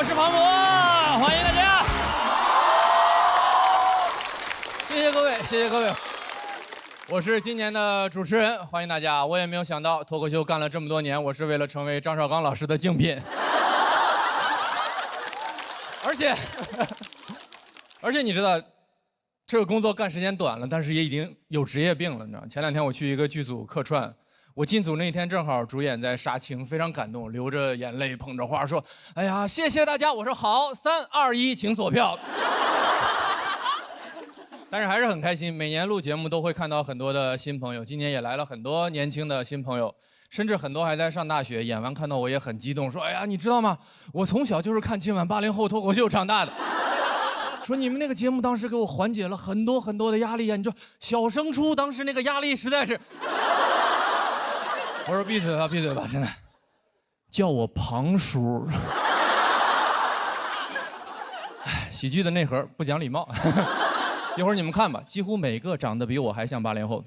我是庞博，欢迎大家。谢谢各位，谢谢各位。我是今年的主持人，欢迎大家。我也没有想到脱口秀干了这么多年，我是为了成为张绍刚老师的竞品。而且你知道，这个工作干时间短了，但是也已经有职业病了，你知道吗？前2天我去一个剧组客串，我进组那一天正好主演在杀青，非常感动，流着眼泪捧着花说：“哎呀，谢谢大家！”我说：“好，3、2、1，请锁票。”但是还是很开心，每年录节目都会看到很多的新朋友，今年也来了很多年轻的新朋友，甚至很多还在上大学，演完看到我也很激动，说：“哎呀，你知道吗？我从小就是看今晚80后脱口秀长大的。”说你们那个节目当时给我缓解了很多很多的压力呀！你说小升初当时那个压力实在是……我说闭嘴吧，闭嘴吧，真的，叫我庞叔。哎，喜剧的内核不讲礼貌。一会儿你们看吧，几乎每个长得比我还像80后。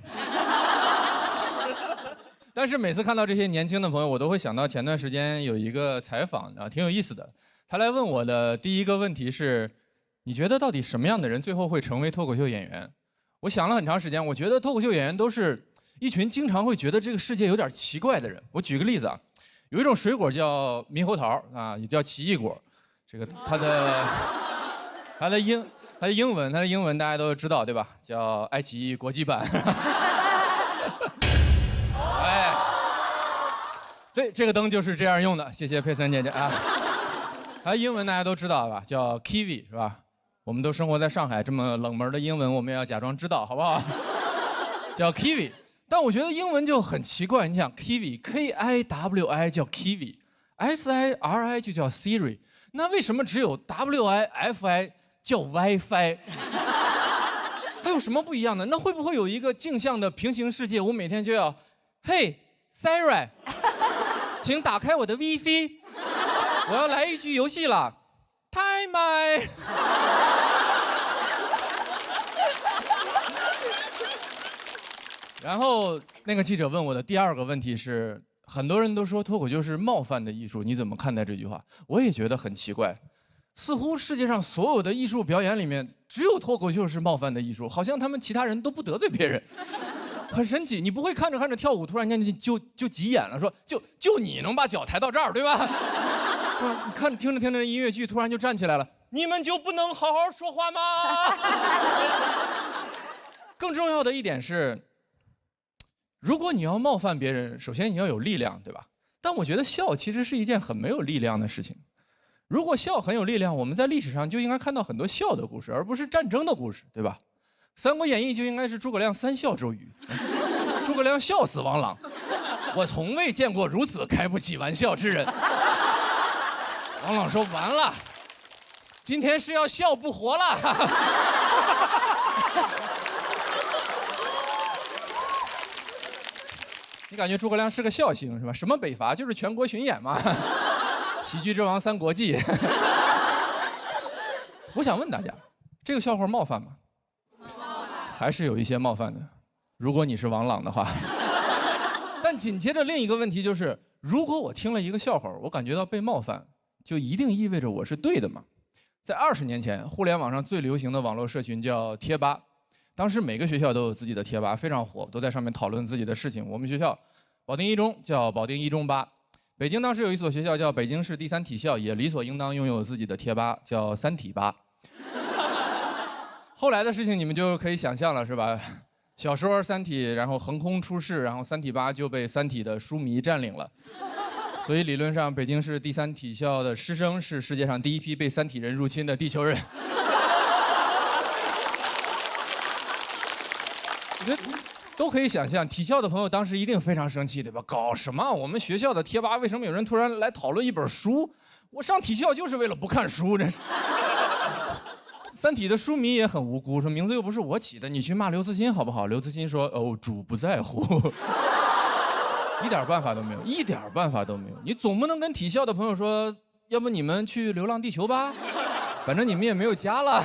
但是每次看到这些年轻的朋友，我都会想到前段时间有一个采访啊，挺有意思的。他来问我的第一个问题是：你觉得到底什么样的人最后会成为脱口秀演员？我想了很长时间，我觉得脱口秀演员都是一群经常会觉得这个世界有点奇怪的人。我举个例子啊，有一种水果叫猕猴桃啊，也叫奇异果。这个它的英文大家都知道对吧？叫爱奇艺国际版。哎，对，这个灯就是这样用的。谢谢佩森姐姐啊。它英文大家都知道吧？叫 kiwi 是吧？我们都生活在上海，这么冷门的英文我们也要假装知道，好不好？叫 kiwi。但我觉得英文就很奇怪，你想 kiwi Kiwi 叫 kiwi，SIRI 就叫 Siri， 那为什么只有 WIFI 叫 WiFi？ 还有什么不一样的？那会不会有一个镜像的平行世界？我每天就要，嘿 Siri， 请打开我的 WiFi， 我要来一局游戏了。太美。然后那个记者问我的第2个问题是，很多人都说脱口秀是冒犯的艺术，你怎么看待这句话？我也觉得很奇怪，似乎世界上所有的艺术表演里面，只有脱口秀是冒犯的艺术，好像他们其他人都不得罪别人，很神奇。你不会看着看着跳舞，突然间就急眼了，说就你能把脚抬到这儿，对吧？你看听着听着音乐剧，突然就站起来了，你们就不能好好说话吗？更重要的一点是，如果你要冒犯别人，首先你要有力量，对吧？但我觉得笑其实是一件很没有力量的事情。如果笑很有力量，我们在历史上就应该看到很多笑的故事，而不是战争的故事，对吧？《三国演义》就应该是诸葛亮3笑周瑜，诸葛亮笑死王朗，我从未见过如此开不起玩笑之人。王朗说：“完了，今天是要笑不活了。”你感觉诸葛亮是个笑星是吧？什么北伐就是全国巡演嘛。喜剧之王3国记。我想问大家，这个笑话冒犯吗？还是有一些冒犯的，如果你是王朗的话。但紧接着另一个问题就是，如果我听了一个笑话，我感觉到被冒犯，就一定意味着我是对的吗？在20年前，互联网上最流行的网络社群叫贴吧，当时每个学校都有自己的贴吧，非常火，都在上面讨论自己的事情。我们学校保定一中叫保定一中吧，北京当时有一所学校叫北京市第3体校，也理所应当拥有自己的贴吧，叫3体吧。后来的事情你们就可以想象了，是吧？小说3体，然后横空出世，然后3体吧就被3体的书迷占领了。所以理论上，北京市第3体校的师生是世界上第一批被3体人入侵的地球人。我觉得都可以想象，体校的朋友当时一定非常生气，对吧？搞什么？我们学校的贴吧为什么有人突然来讨论一本书？我上体校就是为了不看书，真是。3体的书迷也很无辜，说名字又不是我起的，你去骂刘慈欣好不好？刘慈欣说：“哦，主不在乎。”一点办法都没有，一点办法都没有。你总不能跟体校的朋友说，要不你们去流浪地球吧，反正你们也没有家了。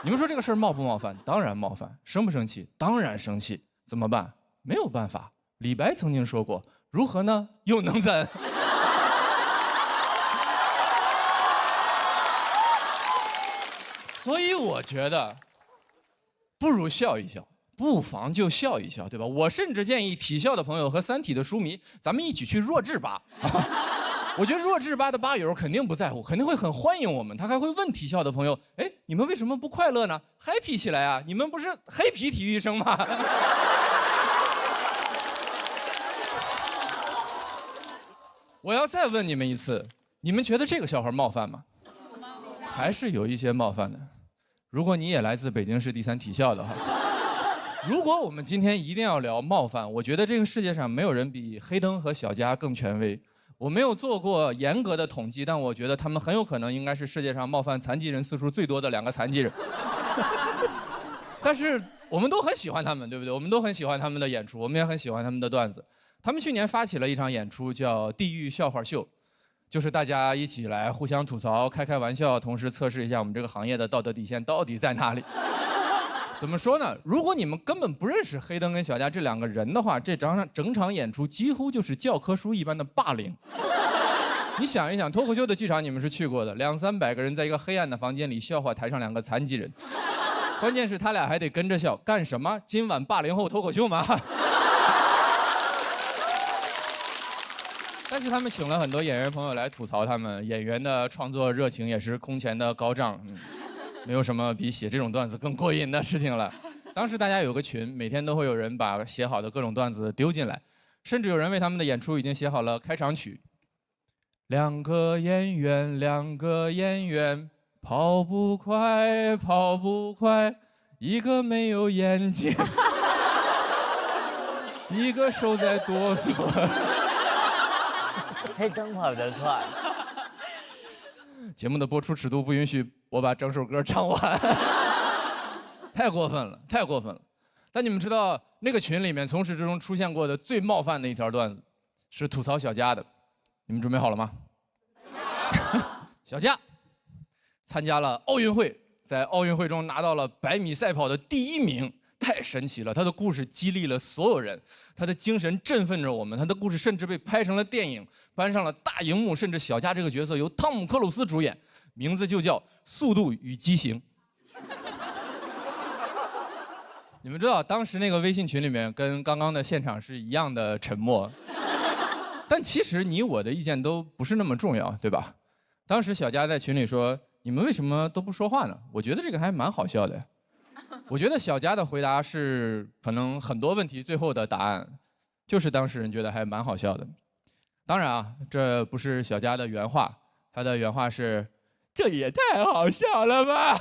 你们说这个事儿冒不冒犯？当然冒犯。生不生气？当然生气。怎么办？没有办法。李白曾经说过：“如何呢？又能怎？”所以我觉得，不如笑一笑，不妨就笑一笑，对吧？我甚至建议体校的朋友和《三体》的书迷，咱们一起去弱智吧。我觉得弱智吧的吧友肯定不在乎，肯定会很欢迎我们。他还会问体校的朋友：“哎，你们为什么不快乐呢 ？happy 起来啊！你们不是黑皮体育生吗？”我要再问你们一次，你们觉得这个笑话冒犯吗？还是有一些冒犯的。如果你也来自北京市第三体校的话，如果我们今天一定要聊冒犯，我觉得这个世界上没有人比黑灯和小佳更权威。我没有做过严格的统计，但我觉得他们很有可能应该是世界上冒犯残疾人次数最多的2个残疾人。但是我们都很喜欢他们，对不对？我们都很喜欢他们的演出，我们也很喜欢他们的段子。他们去年发起了一场演出，叫《地狱笑话秀》，就是大家一起来互相吐槽、开玩笑，同时测试一下我们这个行业的道德底线到底在哪里。怎么说呢？如果你们根本不认识黑灯跟小佳这2个人的话，这整场演出几乎就是教科书一般的霸凌。你想一想，脱口秀的剧场你们是去过的，200-300个人在一个黑暗的房间里笑话台上2个残疾人，关键是他俩还得跟着笑，干什么？今晚80后脱口秀吗？但是他们请了很多演员朋友来吐槽他们，演员的创作热情也是空前的高涨。没有什么比写这种段子更过瘾的事情了。当时大家有个群，每天都会有人把写好的各种段子丢进来，甚至有人为他们的演出已经写好了开场曲。2个演员，跑不快，一个没有眼睛，一个手在哆嗦。黑灯跑得快。节目的播出尺度不允许我把整首歌唱完，太过分了，太过分了。但你们知道那个群里面从始至终出现过的最冒犯的一条段子，是吐槽小佳的。你们准备好了吗？小佳参加了奥运会，在奥运会中拿到了100米赛跑的第1名，太神奇了！他的故事激励了所有人，他的精神振奋着我们，他的故事甚至被拍成了电影，搬上了大荧幕，甚至小佳这个角色由汤姆·克鲁斯主演，名字就叫《速度与激情》。你们知道当时那个微信群里面跟刚刚的现场是一样的沉默，但其实你我的意见都不是那么重要，对吧？当时小佳在群里说：“你们为什么都不说话呢？”我觉得这个还蛮好笑的。我觉得小佳的回答是可能很多问题最后的答案，就是当事人觉得还蛮好笑的。当然啊，这不是小佳的原话，他的原话是：“这也太好笑了吧！”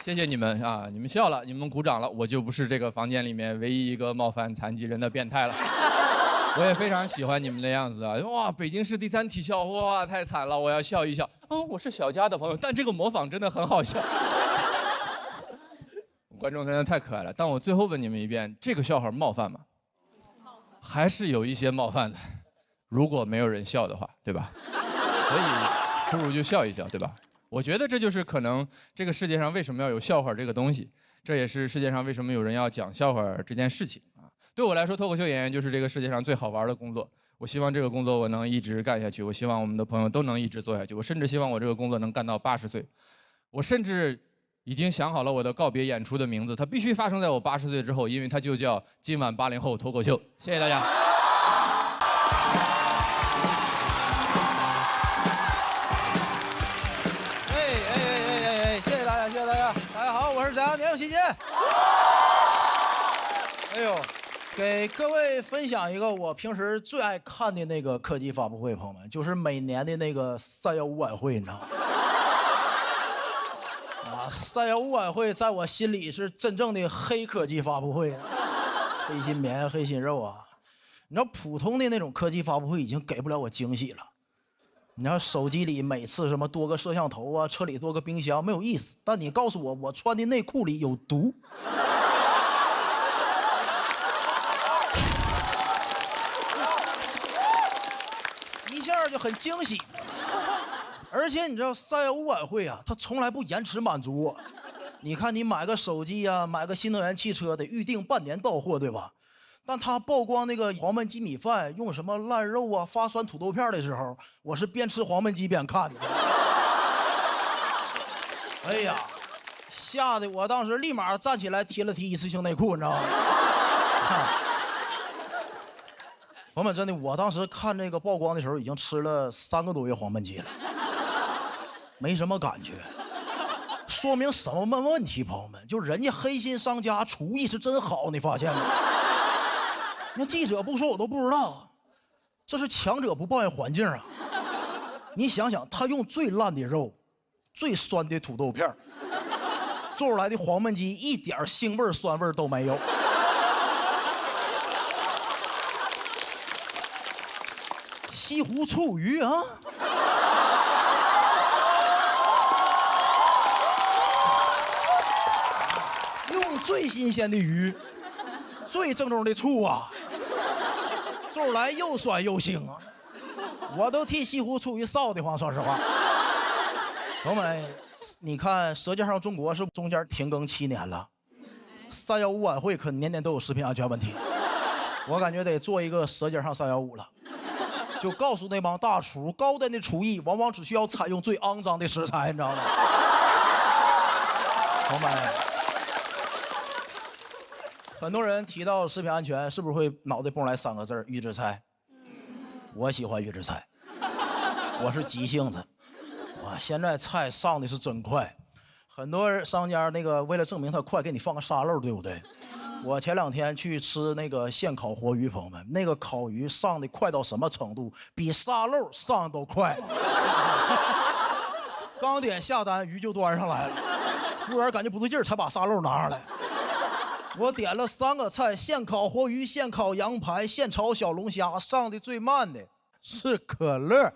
谢谢你们啊！你们笑了，你们鼓掌了，我就不是这个房间里面唯一一个冒犯残疾人的变态了。我也非常喜欢你们的样子啊！哇，北京市第3体校，哇，太惨了，我要笑一笑。我是小佳的朋友，但这个模仿真的很好笑。观众真的太可爱了。但我最后问你们一遍，这个笑话冒犯吗？还是有一些冒犯的。如果没有人笑的话，对吧？所以不如就笑一笑，对吧？我觉得这就是可能这个世界上为什么要有笑话这个东西，这也是世界上为什么有人要讲笑话这件事情啊。对我来说，脱口秀演员就是这个世界上最好玩的工作。我希望这个工作我能一直干下去，我希望我们的朋友都能一直做下去，我甚至希望我这个工作能干到80岁。我甚至已经想好了我的告别演出的名字，它必须发生在我80岁之后，因为它就叫今晚80后脱口秀。谢谢大家。大家好，我是翟阳年，谢谢。哎呦，给各位分享一个我平时最爱看的那个科技发布会，朋友们，就是每年的那个315晚会，你知道吗？啊，315晚会在我心里是真正的黑科技发布会，黑心棉、黑心肉啊！你知道普通的那种科技发布会已经给不了我惊喜了。你要手机里每次什么多个摄像头啊，车里多个冰箱没有意思，但你告诉我我穿的内裤里有毒，一下就很惊喜。而且你知道315晚会啊，它从来不延迟满足我。你看你买个手机啊，买个新能源汽车得预定半年到货，对吧？但他曝光那个黄焖鸡米饭用什么烂肉啊、发酸土豆片的时候，我是边吃黄焖鸡边看的。哎呀，吓得我当时立马站起来贴了一次性内裤，你知道吗？朋友们，真的，我当时看这个曝光的时候，已经吃了3个多月黄焖鸡了，没什么感觉。说明什么问题？朋友们，就人家黑心商家厨艺是真好，你发现没？那记者不说我都不知道，这是强者不抱怨环境啊！你想想，他用最烂的肉、最酸的土豆片做出来的黄焖鸡，一点腥味酸味都没有。西湖醋鱼啊！用最新鲜的鱼，最正宗的醋啊！做出来又酸又腥啊！我都替西湖醋鱼臊得慌，说实话。朋友们，你看《舌尖上中国》是中间停更7年了，315晚会可年年都有食品安全问题，我感觉得做一个《舌尖上315》了，就告诉那帮大厨，高端的厨艺往往只需要采用最肮脏的食材，你知道吗？朋友们，很多人提到食品安全，是不是会脑袋蹦来3个字：预制菜？我喜欢预制菜，我是急性子。哇，现在菜上的是真快，很多商家那个为了证明它快，给你放个沙漏，对不对？我前2天去吃那个现烤活鱼，朋友们，那个烤鱼上的快到什么程度？比沙漏上的都快。刚点下单，鱼就端上来了，服务员感觉不对劲儿，才把沙漏拿上来。我点了3个菜：现烤活鱼、现烤羊排、现炒小龙虾。上的最慢的是可乐。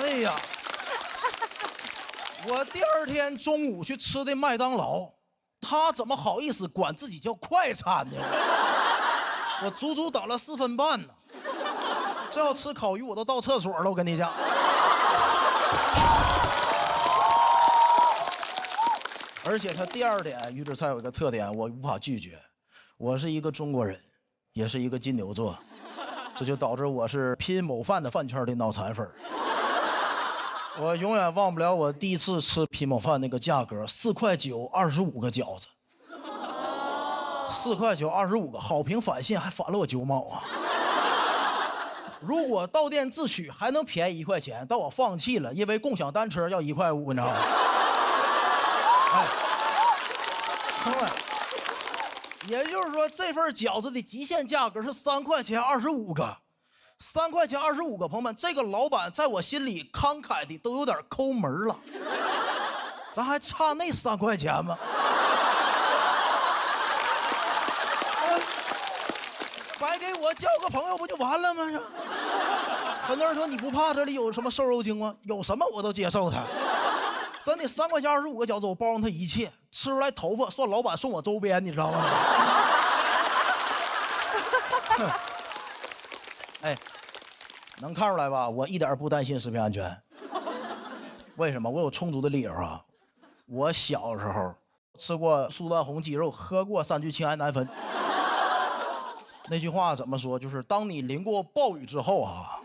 哎呀，我第2天中午去吃的麦当劳，他怎么好意思管自己叫快餐呢？我足足等了4分半呢。这要吃烤鱼，我都到厕所了。我跟你讲。而且他第2点，预制菜有一个特点，我无法拒绝。我是一个中国人，也是一个金牛座，这就导致我是拼某饭的饭圈的脑残粉。我永远忘不了我第一次吃拼某饭那个价格，4块9 25个饺子，4块9 25个，好评返现还返了我9毛啊！如果到店自取还能便宜1块钱，但我放弃了，因为共享单车要1块5，你知道吗？哎，朋友们，也就是说这份饺子的极限价格是3块钱25个。3块钱25个，朋友们，这个老板在我心里慷慨的都有点抠门了。咱还差那3块钱吗？白给我交个朋友不就完了吗？很多人说你不怕这里有什么瘦肉精吗？有什么我都接受他。真的，3块钱25个饺子，我包容他一切，吃出来头发算老板送我周边，你知道吗？哎，能看出来吧？我一点不担心食品安全。为什么？我有充足的理由啊！我小时候吃过苏丹红鸡肉，喝过3聚氰胺南酚。那句话怎么说？就是当你淋过暴雨之后啊，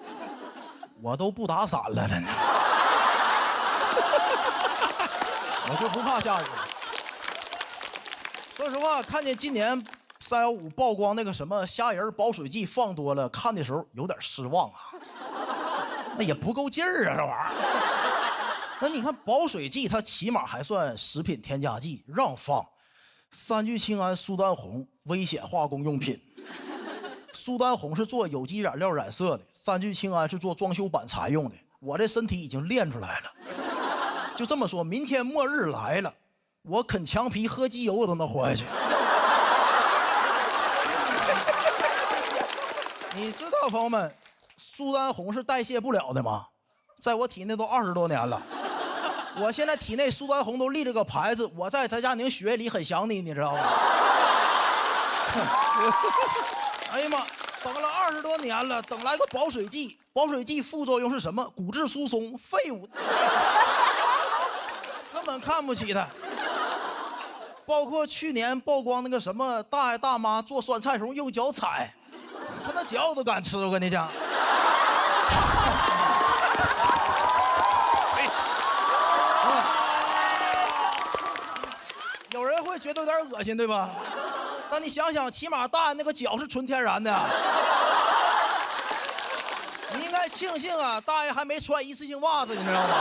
我都不打伞了，真的。我就不怕下雨。说实话，看见今年315曝光那个什么虾仁保水剂放多了，看的时候有点失望啊。那也不够劲儿啊，这玩意儿。那你看保水剂，它起码还算食品添加剂，让放。3聚氰胺苏丹红危险化工用品。苏丹红是做有机染料染色的，3聚氰胺是做装修板材用的。我这身体已经练出来了。就这么说，明天末日来了，我啃墙皮喝机油我都能活下去。你知道朋友们，苏丹红是代谢不了的吗？在我体内都20多年了，我现在体内苏丹红都立着个牌子，我在翟佳宁血液里很想你，你知道吗？哎呀妈，等了20多年了，等来个保水剂，保水剂副作用是什么？骨质疏松，废物。根本看不起他。包括去年曝光那个什么大爷大妈做酸菜时候用脚踩，他那脚都敢吃，我跟你讲。有人会觉得有点恶心，对吧？但你想想，起码大爷那个脚是纯天然的。你应该庆幸啊，大爷还没穿一次性袜子，你知道吗？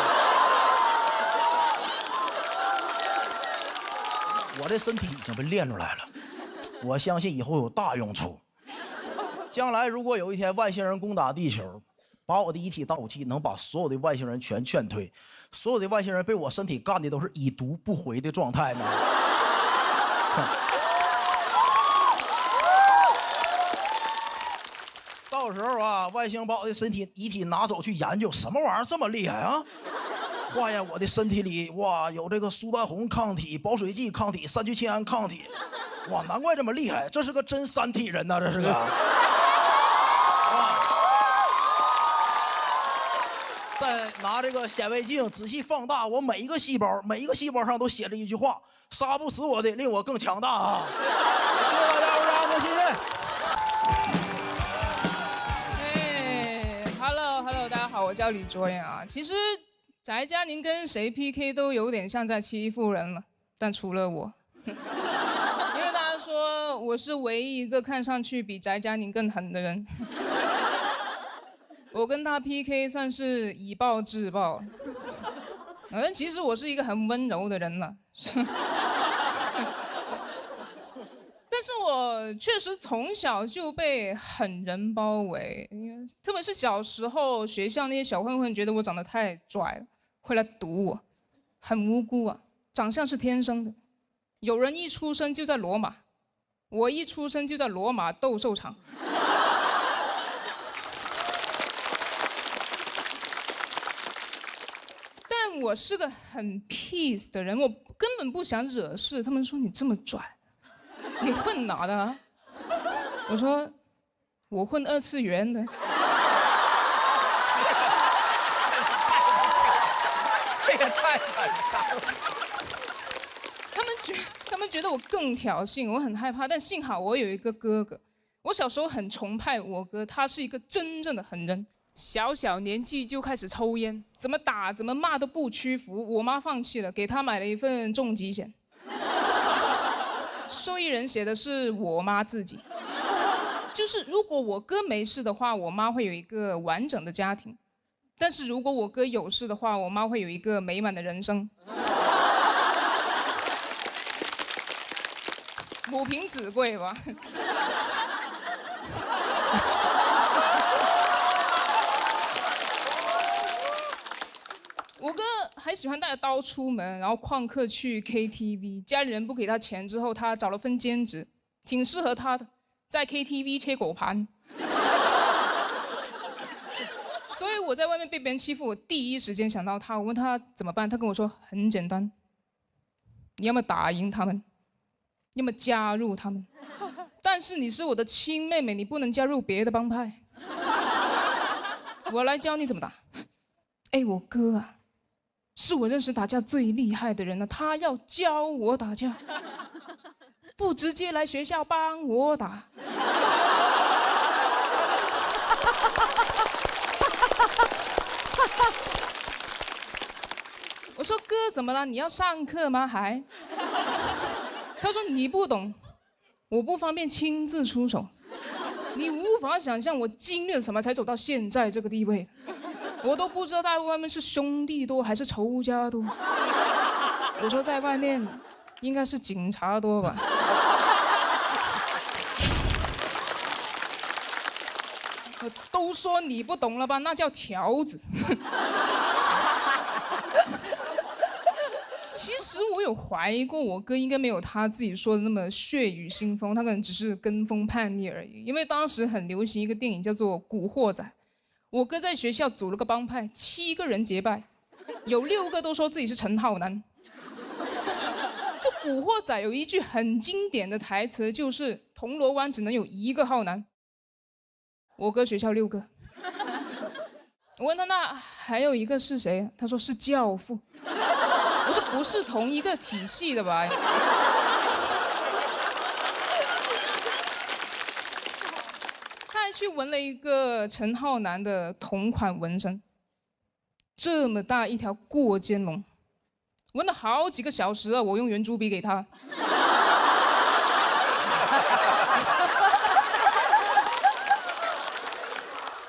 我的身体已经被练出来了，我相信以后有大用处。将来如果有一天外星人攻打地球，把我的遗体当武器，能把所有的外星人全劝退。所有的外星人被我身体干的都是已读不回的状态呢。到时候啊，外星把我的遗体拿走去研究，什么玩意儿这么厉害啊？化验我的身体里，哇，有这个苏丹红抗体、保水剂抗体、三聚氰胺抗体，哇，难怪这么厉害，这是个真三体人呐，这是个。再拿这个显微镜仔细放大我每一个细胞上都写着一句话：杀不死我的，令我更强大啊！谢谢大家，我是阿莫，谢谢。Hello， 大家好，我叫李卓妍啊。其实翟佳宁跟谁 PK 都有点像在欺负人了，但除了我，因为大家说我是唯一一个看上去比翟佳宁更狠的人。我跟他 PK 算是以暴制暴，但其实我是一个很温柔的人了。但是我确实从小就被狠人包围，特别是小时候，学校那些小混混觉得我长得太拽了，会来堵我，很无辜啊，长相是天生的。有人一出生就在罗马，我一出生就在罗马斗兽场。但我是个很 peace 的人，我根本不想惹事。他们说你这么拽，你混哪的啊？我说我混2次元的。这也太惨了。他们觉得我更挑衅，我很害怕。但幸好我有一个哥哥，我小时候很崇拜我哥，他是一个真正的狠人。小年纪就开始抽烟，怎么打怎么骂都不屈服。我妈放弃了，给他买了一份重疾险。受益人写的是我妈自己，就是如果我哥没事的话，我妈会有一个完整的家庭；但是如果我哥有事的话，我妈会有一个美满的人生。母凭子贵吧。我哥还喜欢带着刀出门，然后旷课去 KTV。家里人不给他钱之后，他找了份兼职，挺适合他的，在 KTV 切果盘。所以我在外面被别人欺负，我第一时间想到他。我问他怎么办，他跟我说很简单，你要么打赢他们，要么加入他们。但是你是我的亲妹妹，你不能加入别的帮派。我来教你怎么打。哎，我哥啊，是我认识打架最厉害的人了，他要教我打架，不直接来学校帮我打。我说哥怎么了？你要上课吗？还？他说你不懂，我不方便亲自出手，你无法想象我经历了什么才走到现在这个地位的。我都不知道在外面是兄弟多还是仇家多。我说在外面应该是警察多吧。都说你不懂了吧，那叫条子。其实我有怀疑过，我哥应该没有他自己说的那么血雨腥风，他可能只是跟风叛逆而已。因为当时很流行一个电影叫做《古惑仔》，我哥在学校组了个帮派，7个人结拜，有6个都说自己是陈浩南。就《古惑仔》有一句很经典的台词，就是铜锣湾只能有1个浩南。我哥学校6个。我问他那还有1个是谁？他说是教父。我说不是同一个体系的吧？去纹了一个陈浩南的同款纹身，这么大一条过肩龙，纹了好几个小时啊！我用圆珠笔给他。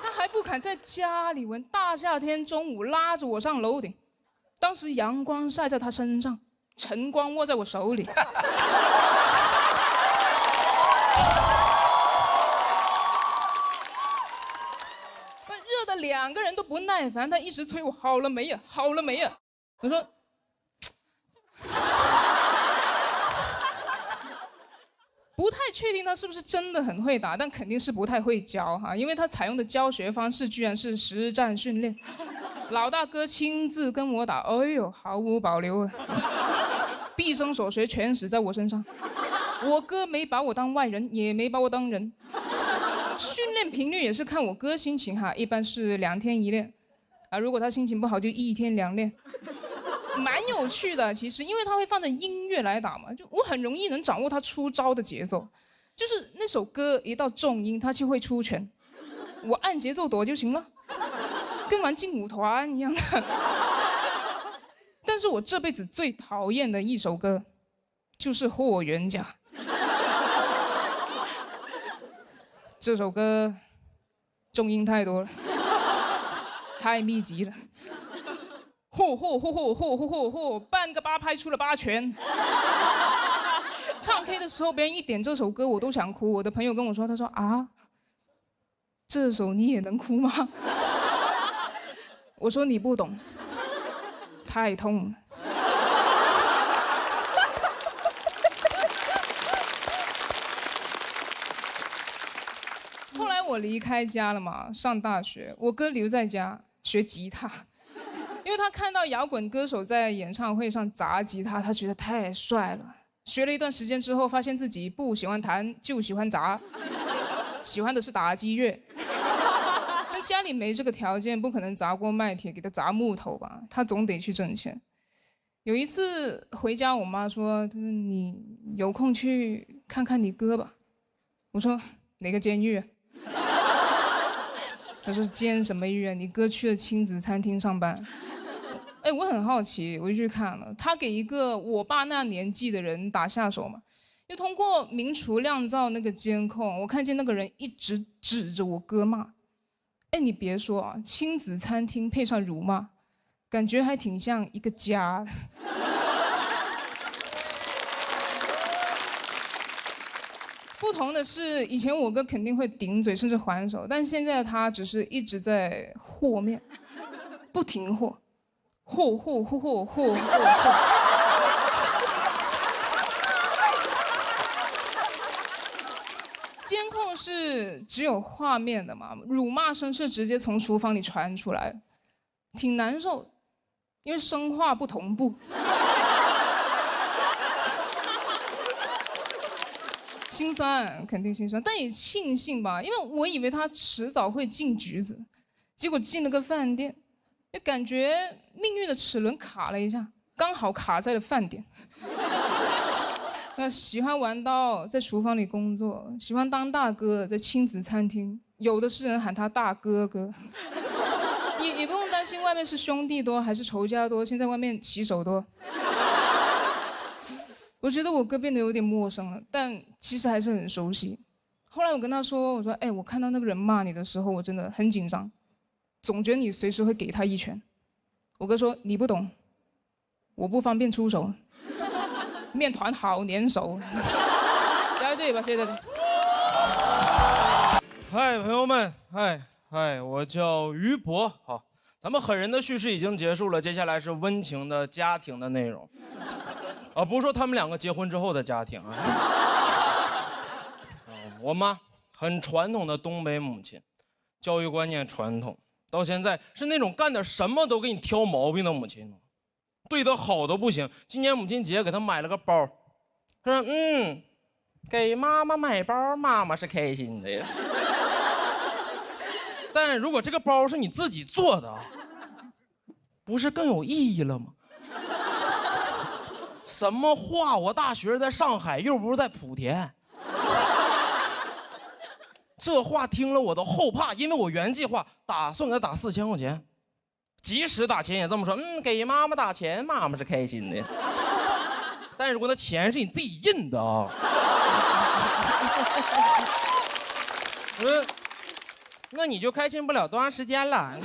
他还不肯在家里纹，大夏天中午拉着我上楼顶，当时阳光晒在他身上，晨光握在我手里。热的2个人都不耐烦，他一直催我好了没呀，好了没呀？我说，不太确定他是不是真的很会打，但肯定是不太会教哈，因为他采用的教学方式居然是实战训练。老大哥亲自跟我打，哎呦，毫无保留啊，毕生所学全使在我身上。我哥没把我当外人，也没把我当人。训练频率也是看我哥心情哈，一般是2天1练，啊，如果他心情不好就1天2练，蛮有趣的。其实因为他会放着音乐来打嘛，就我很容易能掌握他出招的节奏，就是那首歌一到重音他就会出拳，我按节奏躲就行了，跟玩劲舞团一样的。但是我这辈子最讨厌的一首歌就是《霍元甲》。这首歌重音太多了，太密集了。嚯，半个8拍出了8拳。唱 K 的时候，别人一点这首歌，我都想哭。我的朋友跟我说，他说啊，这首你也能哭吗？我说你不懂，太痛了。后来我离开家了嘛，上大学，我哥留在家学吉他，因为他看到摇滚歌手在演唱会上砸吉他，他觉得太帅了。学了一段时间之后，发现自己不喜欢弹，就喜欢砸，喜欢的是打击乐。但家里没这个条件，不可能砸锅卖铁给他砸木头吧，他总得去挣钱。有一次回家，我妈说：“你有空去看看你哥吧。”我说：“哪个监狱啊？”他说：“监什么狱啊？你哥去了亲子餐厅上班。”哎，我很好奇，我就去看了。他给一个我爸那年纪的人打下手嘛，又通过明厨亮灶那个监控，我看见那个人一直指着我哥骂。哎，你别说啊，亲子餐厅配上辱骂，感觉还挺像一个家的。不同的是，以前我哥肯定会顶嘴甚至还手，但现在他只是一直在和面，不停和，和。监控是只有画面的嘛，辱骂声是直接从厨房里传出来，挺难受，因为声画不同步。心酸，肯定心酸，但也庆幸吧，因为我以为他迟早会进局子，结果进了个饭店，就感觉命运的齿轮卡了一下，刚好卡在了饭点。那喜欢玩刀，在厨房里工作；喜欢当大哥，在亲子餐厅，有的是人喊他大哥哥。也不用担心外面是兄弟多还是仇家多，现在外面骑手多。我觉得我哥变得有点陌生了，但其实还是很熟悉。后来我跟他说：“我说，哎，我看到那个人骂你的时候，我真的很紧张，总觉得你随时会给他一拳。”我哥说：“你不懂，我不方便出手，面团好粘手。”就到这里吧，谢谢大家。嗨，朋友们，嗨，我叫于博。好，咱们狠人的叙事已经结束了，接下来是温情的家庭的内容。啊，不是说他们2个结婚之后的家庭啊。我妈很传统的东北母亲，教育观念传统，到现在是那种干点什么都给你挑毛病的母亲，对她好的不行。今年母亲节给她买了个包，她说给妈妈买包，妈妈是开心的呀。但如果这个包是你自己做的，不是更有意义了吗？什么话？我大学在上海，又不是在莆田。这话听了我都后怕，因为我原计划打算给他打4000块钱，即使打钱也这么说，给妈妈打钱，妈妈是开心的。但如果那钱是你自己印的啊，那你就开心不了多长时间了。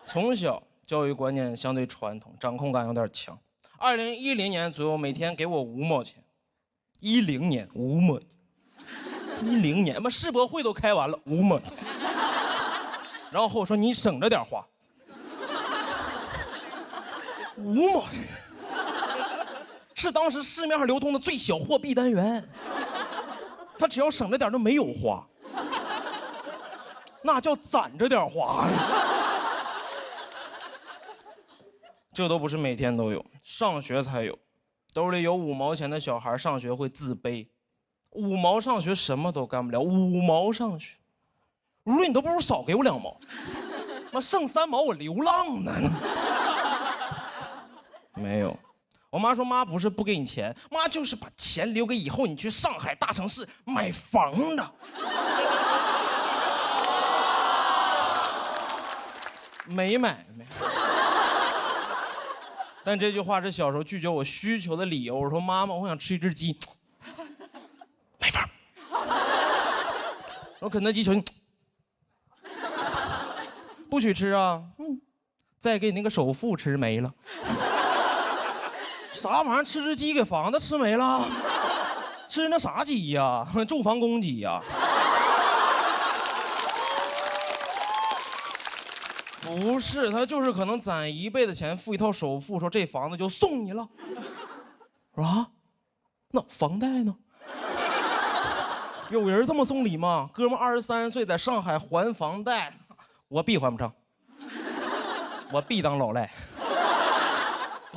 从小教育观念相对传统，掌控感有点强。2010年左右，每天给我5毛钱。10年5毛，10年嘛，世博会都开完了5毛。然后我说你省着点花，5毛。是当时市面上流通的最小货币单元，他只要省着点就没有花，那叫攒着点花。这都不是每天都有，上学才有。兜里有5毛钱的小孩上学会自卑，5毛上学什么都干不了，5毛上学，我说你都不如少给我2毛，妈剩3毛我流浪呢。没有。我妈说：“妈不是不给你钱，妈就是把钱留给以后你去上海大城市买房的。”没买。但这句话是小时候拒绝我需求的理由。我说：“妈妈，我想吃一只鸡。”没法。我肯德基求你，不许吃啊！再给你那个首付吃没了。啥玩意儿？吃只鸡给房子吃没了？吃那啥鸡呀？住房公鸡呀？不是，他就是可能攒1倍的钱付一套首付，说这房子就送你了。我说啊，那房贷呢？有人这么送礼吗？哥们23岁在上海还房贷，我必还不上，我必当老赖。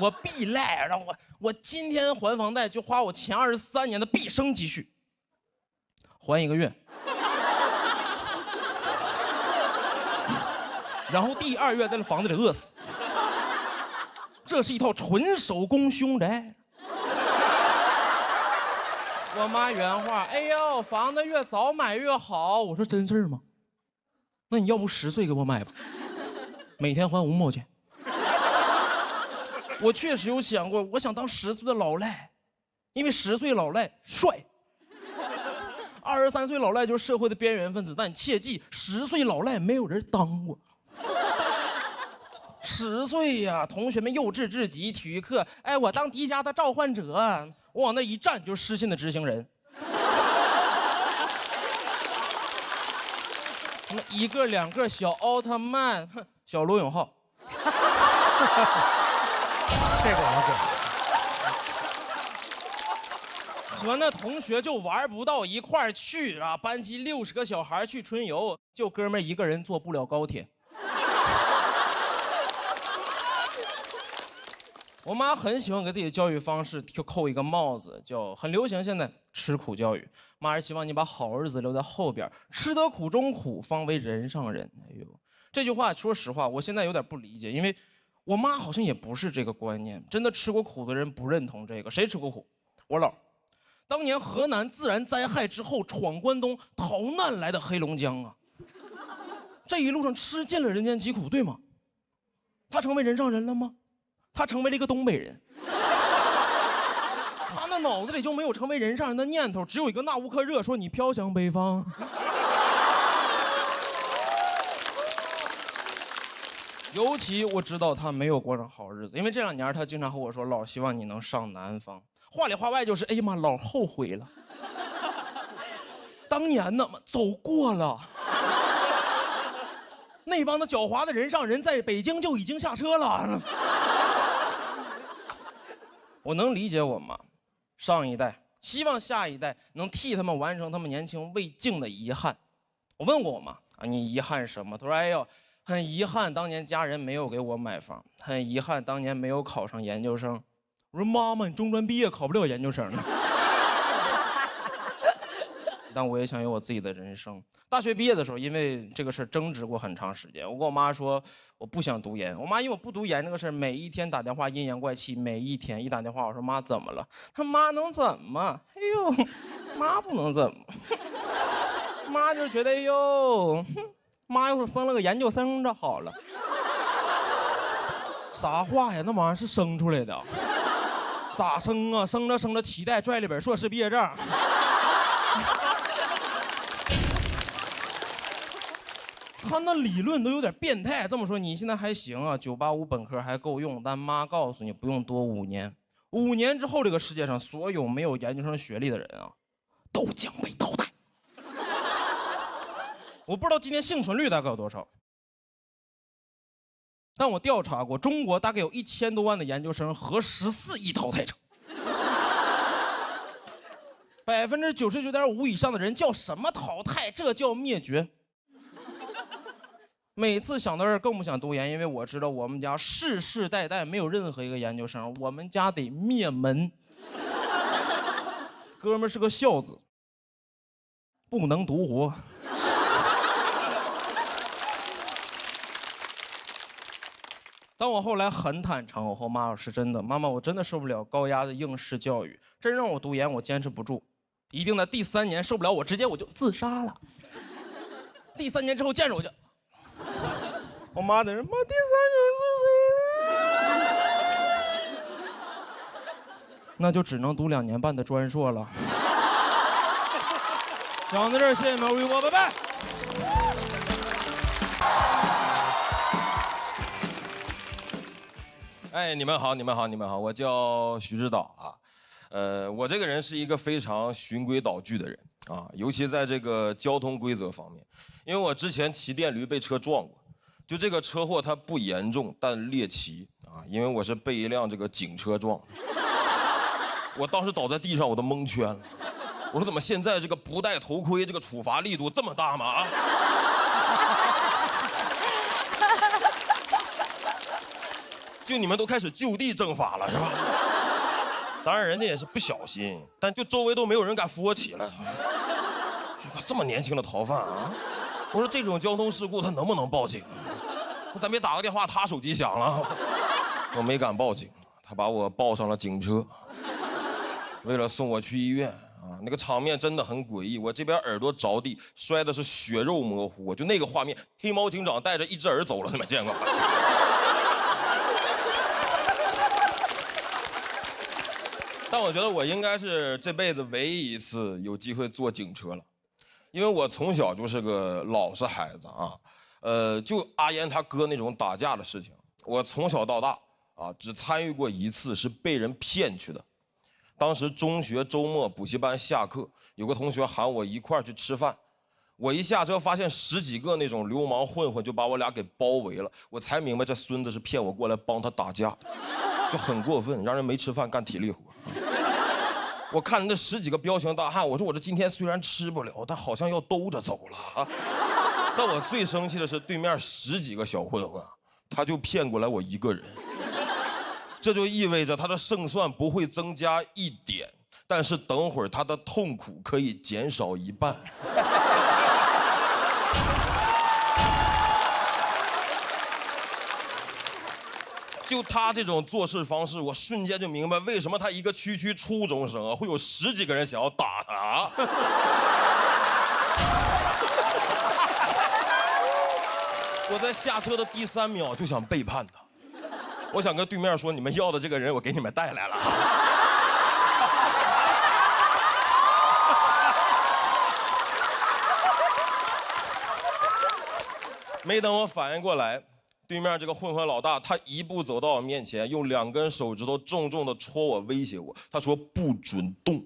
我必赖，让我今天还房贷就花我前23年的毕生积蓄，还1个月，然后第2月在这房子里饿死。这是一套纯手工凶宅。我妈原话：“哎呦，房子越早买越好。”我说：“真事儿吗？那你要不10岁给我买吧，每天还5毛钱。”我确实有想过，我想当10岁的老赖，因为10岁老赖帅，23岁老赖就是社会的边缘分子。但你切记，10岁老赖没有人当过。10岁呀，同学们幼稚至极，体育课，哎，我当迪迦的召唤者，我往那一站就是失信的执行人。什么1个2个小奥特曼，小罗永浩。这个我给。和那同学就玩不到一块儿去啊！班级60个小孩去春游，就哥们儿1个人坐不了高铁。我妈很喜欢给自己的教育方式就扣一个帽子，叫很流行现在吃苦教育。妈是希望你把好日子留在后边，吃得苦中苦，方为人上人。哎呦，这句话说实话，我现在有点不理解，因为我妈好像也不是这个观念。真的吃过苦的人不认同这个。谁吃过苦？我姥。当年河南自然灾害之后闯关东逃难来的黑龙江啊，这一路上吃尽了人间疾苦，对吗？他成为人上人了吗？他成为了一个东北人。他那脑子里就没有成为人上人的念头，只有一个纳乌克热说你飘向北方。尤其我知道他没有过上好日子，因为这2年他经常和我说：“老希望你能上南方。”话里话外就是：“哎呀妈，老后悔了，当年呢走过了。”那帮的狡猾的人上人在北京就已经下车了。我能理解我妈，上一代希望下一代能替他们完成他们年轻未尽的遗憾。我问过我妈啊，你遗憾什么？她说：“哎呦，很遗憾当年家人没有给我买房，很遗憾当年没有考上研究生。”我说：“妈妈，你中专毕业考不了研究生呢。”但我也想有我自己的人生。大学毕业的时候，因为这个事儿争执过很长时间。我跟我妈说我不想读研。我妈因为我不读研这个事儿，每一天打电话阴阳怪气，每一天一打电话我说妈怎么了？她妈能怎么？哎呦，妈不能怎么。妈就觉得哟，妈要是生了个研究生这好了。啥话呀？那玩意儿是生出来的，咋生啊？生着生着脐带拽了本硕士毕业证。他那理论都有点变态。这么说你现在还行啊，985本科还够用，但妈告诉你不用多5年，5年之后这个世界上所有没有研究生学历的人啊，都将被淘汰。我不知道今天幸存率大概有多少。但我调查过，中国大概有1000多万的研究生和14亿淘汰者，99.5%以上的人叫什么淘汰？这叫灭绝。每次想到这儿更不想读研，因为我知道我们家世世代代没有任何一个研究生，我们家得灭门。哥们儿是个孝子，不能独活。当我后来很坦诚，我和妈说是真的，妈妈，我真的受不了高压的应试教育，真让我读研，我坚持不住，一定在第3年受不了，我直接就自杀了。第3年之后见着我就，我妈在这，妈第3年是谁？那就只能读2年半的专硕了。讲到这儿，谢谢你们，我拜拜。哎，你们好，你们好，你们好，我叫徐指导啊。我这个人是一个非常循规蹈矩的人啊，尤其在这个交通规则方面，因为我之前骑电驴被车撞过，就这个车祸它不严重，但猎奇啊，因为我是被一辆这个警车撞的，我当时倒在地上我都蒙圈了，我说怎么现在这个不戴头盔这个处罚力度这么大吗？啊！就你们都开始就地正法了是吧？当然人家也是不小心，但就周围都没有人敢扶我起来。这么年轻的逃犯啊！我说这种交通事故他能不能报警？咱别打个电话，他手机响了，我没敢报警，他把我抱上了警车，为了送我去医院啊，那个场面真的很诡异。我这边耳朵着地，摔的是血肉模糊，就那个画面，黑猫警长带着一只耳走了，你们见过？但我觉得我应该是这辈子唯一一次有机会坐警车了，因为我从小就是个老实孩子啊。就阿烟他哥那种打架的事情，我从小到大啊只参与过1次，是被人骗去的。当时中学周末补习班下课，有个同学喊我一块儿去吃饭，我一下车发现10几个那种流氓混混就把我俩给包围了，我才明白这孙子是骗我过来帮他打架的，就很过分，让人没吃饭干体力活。我看那10几个彪形大汉，我说我这今天虽然吃不了，但好像要兜着走了啊。但我最生气的是对面10几个小混混，他就骗过来我一个人，这就意味着他的胜算不会增加1点，但是等会儿他的痛苦可以减少1半。就他这种做事方式，我瞬间就明白为什么他一个区初中生啊，会有10几个人想要打他。我在下车的第3秒就想背叛他，我想跟对面说，你们要的这个人我给你们带来了。没等我反应过来，对面这个混混老大，他一步走到我面前，用2根手指头重重的戳我，威胁我。他说不准动。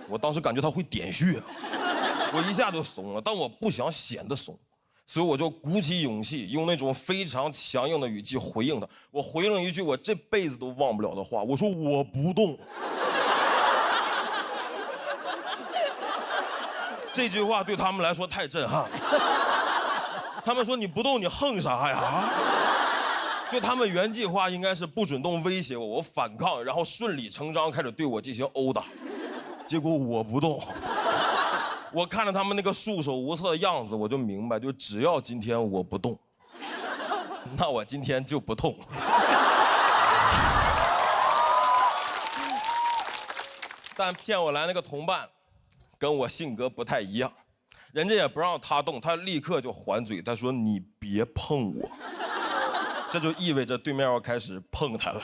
我当时感觉他会点穴，我一下就怂了，但我不想显得怂，所以我就鼓起勇气，用那种非常强硬的语气回应他。我回了一句我这辈子都忘不了的话，我说我不动。这句话对他们来说太震撼了。他们说你不动你横啥呀？就他们原计划应该是不准动威胁我，我反抗，然后顺理成章开始对我进行殴打。结果我不动，我看着他们那个束手无策的样子，我就明白，就只要今天我不动，那我今天就不痛。但骗我来那个同伴，跟我性格不太一样。人家也不让他动，他立刻就还嘴，他说你别碰我，这就意味着对面要开始碰他了。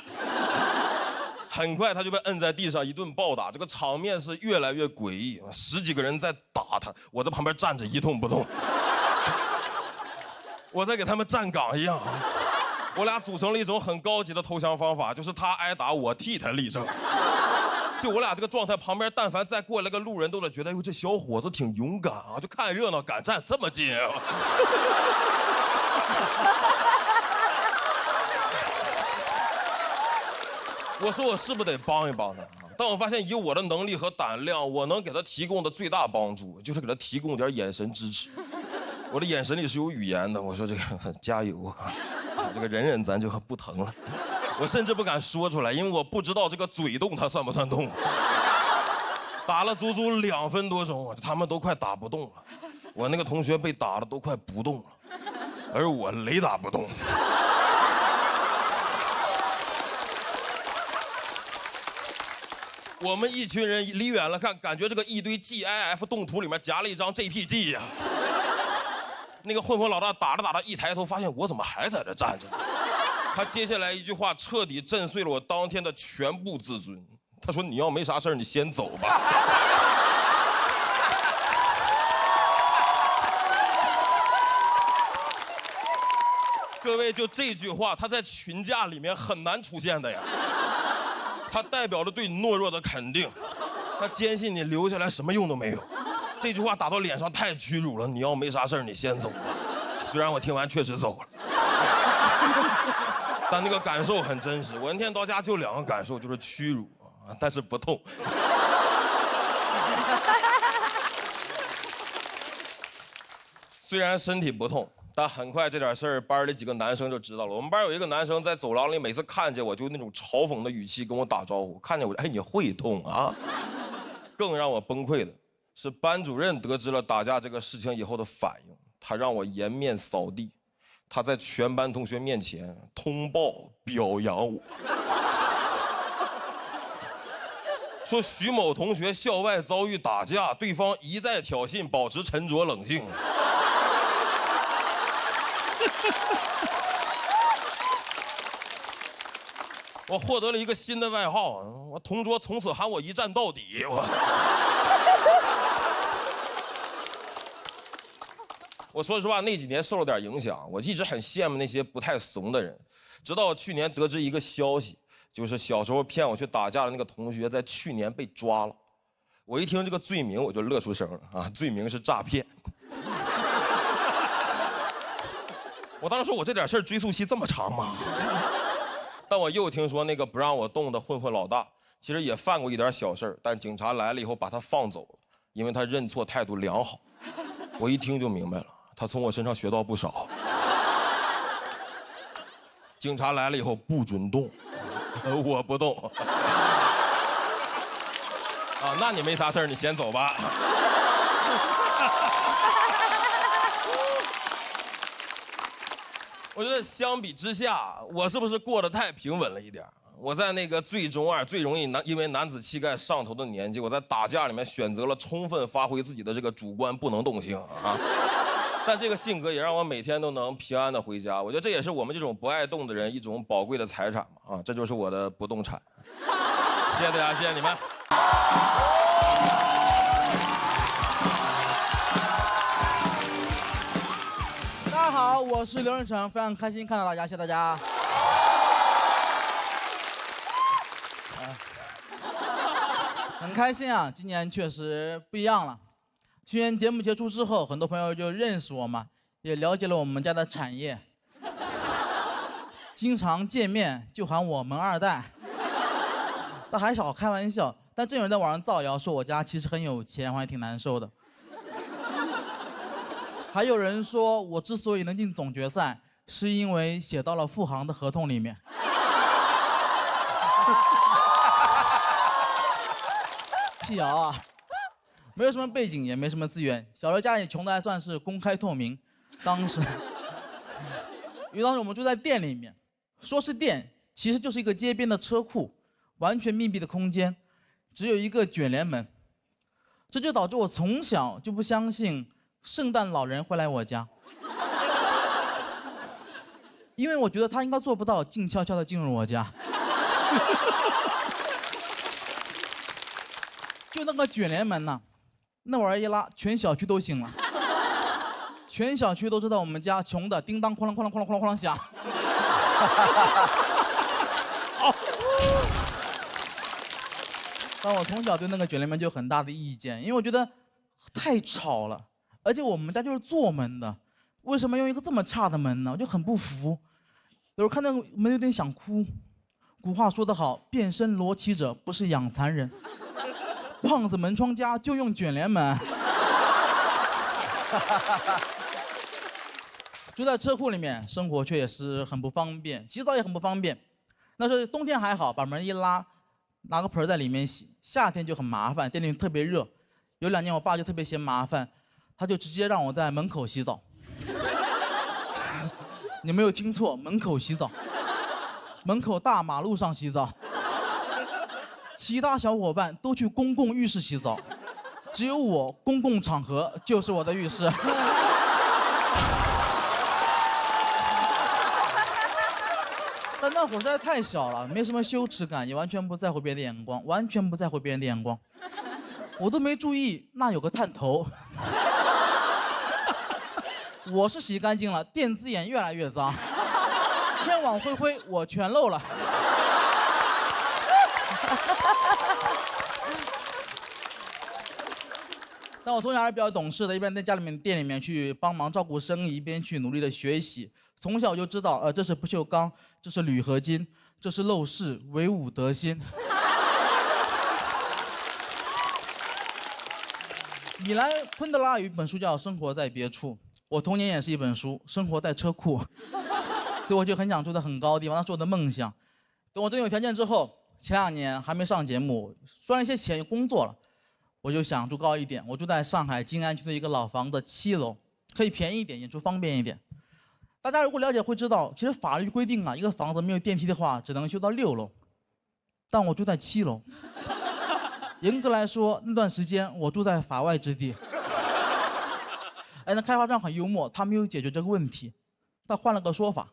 很快他就被摁在地上一顿暴打，这个场面是越来越诡异，10几个人在打他，我在旁边站着一动不动，我在给他们站岗一样。我俩组成了一种很高级的投降方法，就是他挨打，我替他立正。就我俩这个状态，旁边但凡再过来个路人，都得觉得，哎呦，这小伙子挺勇敢啊，就看热闹敢站这么近啊。我说我是不是得帮一帮他？但我发现以我的能力和胆量，我能给他提供的最大帮助，就是给他提供点眼神支持。我的眼神里是有语言的，我说这个加油啊，这个忍咱就不疼了。我甚至不敢说出来，因为我不知道这个嘴动它算不算动。打了足足2分多钟，他们都快打不动了。我那个同学被打的都快不动了，而我雷打不动。我们一群人离远了看，感觉这个一堆 GIF 动图里面夹了一张 JPG 呀。那个混混老大打着打着一抬头，发现我怎么还在这站着？他接下来一句话彻底震碎了我当天的全部自尊。他说：“你要没啥事儿，你先走吧。”各位，就这句话，他在群架里面很难出现的呀。他代表着对你懦弱的肯定，他坚信你留下来什么用都没有。这句话打到脸上太屈辱了。你要没啥事儿，你先走吧。虽然我听完确实走了。但那个感受很真实。我那天到家就2个感受，就是屈辱啊，但是不痛。虽然身体不痛，但很快这点事儿班里几个男生就知道了。我们班有一个男生在走廊里，每次看见我就那种嘲讽的语气跟我打招呼，看见我，哎，你会痛啊？更让我崩溃的是，班主任得知了打架这个事情以后的反应，他让我颜面扫地。他在全班同学面前通报表扬我，说徐某同学校外遭遇打架，对方一再挑衅，保持沉着冷静。我获得了一个新的外号，我同桌从此喊我一战到底。我说实话，那几年受了点影响，我一直很羡慕那些不太怂的人。直到去年得知一个消息，就是小时候骗我去打架的那个同学，在去年被抓了。我一听这个罪名，我就乐出声了啊！罪名是诈骗。我当时说，我这点事儿追诉期这么长吗？但我又听说那个不让我动的混混老大，其实也犯过一点小事儿，但警察来了以后把他放走了，因为他认错态度良好。我一听就明白了。他从我身上学到不少。警察来了以后不准动，我不动。啊，那你没啥事儿，你先走吧。我觉得相比之下，我是不是过得太平稳了一点？我在那个最中二、最容易因为男子气概上头的年纪，我在打架里面选择了充分发挥自己的这个主观不能动性啊。但这个性格也让我每天都能平安的回家。我觉得这也是我们这种不爱动的人一种宝贵的财产嘛啊，这就是我的不动产。谢谢大家，谢谢你们。大家好，我是刘润成，非常开心看到大家，谢谢大家。很开心啊，今年确实不一样了。去年节目结束之后，很多朋友就认识我嘛，也了解了我们家的产业，经常见面就喊我们2代。但还少开玩笑，但真有人在网上造谣说我家其实很有钱，我还挺难受的。还有人说我之所以能进总决赛，是因为写到了富航的合同里面。辟谣啊，没有什么背景，也没什么资源，小时候家里穷的还算是公开透明。当时我们住在店里面，说是店，其实就是一个街边的车库，完全密闭的空间，只有一个卷帘门。这就导致我从小就不相信圣诞老人会来我家，因为我觉得他应该做不到静悄悄地进入我家。就那个卷帘门呐，那玩意儿一拉，全小区都醒了，全小区都知道我们家穷的叮当哐啷哐啷哐啷哐啷哐啷响。但我从小对那个卷帘门就有很大的意见，因为我觉得太吵了，而且我们家就是做门的，为什么用一个这么差的门呢？我就很不服。有时候看那个门有点想哭。古话说得好，变身罗绮者不是养蚕人。胖子门窗家就用卷帘门。住在车库里面，生活却也是很不方便，洗澡也很不方便。那时候冬天还好，把门一拉，拿个盆在里面洗。夏天就很麻烦，店里特别热。有2年我爸就特别嫌麻烦，他就直接让我在门口洗澡。你没有听错，门口洗澡，门口大马路上洗澡。其他小伙伴都去公共浴室洗澡，只有我公共场合就是我的浴室。但那会儿实在太小了，没什么羞耻感，也完全不在乎别人的眼光，完全不在乎别人的眼光。我都没注意那有个探头。我是洗干净了，电子眼越来越脏，天网恢恢，我全漏了。但我从小还是比较懂事的，一边在家里面店里面去帮忙照顾生意，一边去努力的学习。从小就知道，这是不锈钢，这是铝合金，这是陋室，惟吾德馨。米兰昆德拉有一本书叫《生活在别处》，我童年也是一本书，生活在车库，所以我就很想住在很高的地方，那是我的梦想。等我真有条件之后，前2年还没上节目，赚了一些钱，有工作了。我就想住高一点，我住在上海静安区的一个老房子7楼，可以便宜一点，演出方便一点。大家如果了解会知道，其实法律规定啊，一个房子没有电梯的话，只能修到6楼，但我住在7楼。严格来说，那段时间我住在法外之地。哎，那开发商很幽默，他没有解决这个问题，他换了个说法，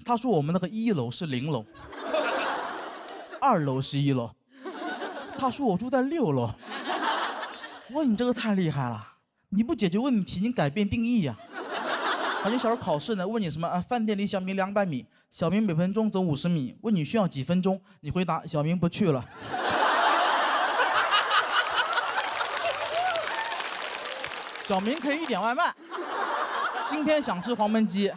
他说我们那个1楼是0楼，2楼是1楼，他说我住在6楼。我说你这个太厉害了，你不解决问题，你改变定义呀。好像小时候考试呢，问你什么饭店离小明200米，小明每分钟走50米，问你需要几分钟，你回答小明不去了。小明可以1点外卖，今天想吃黄焖鸡。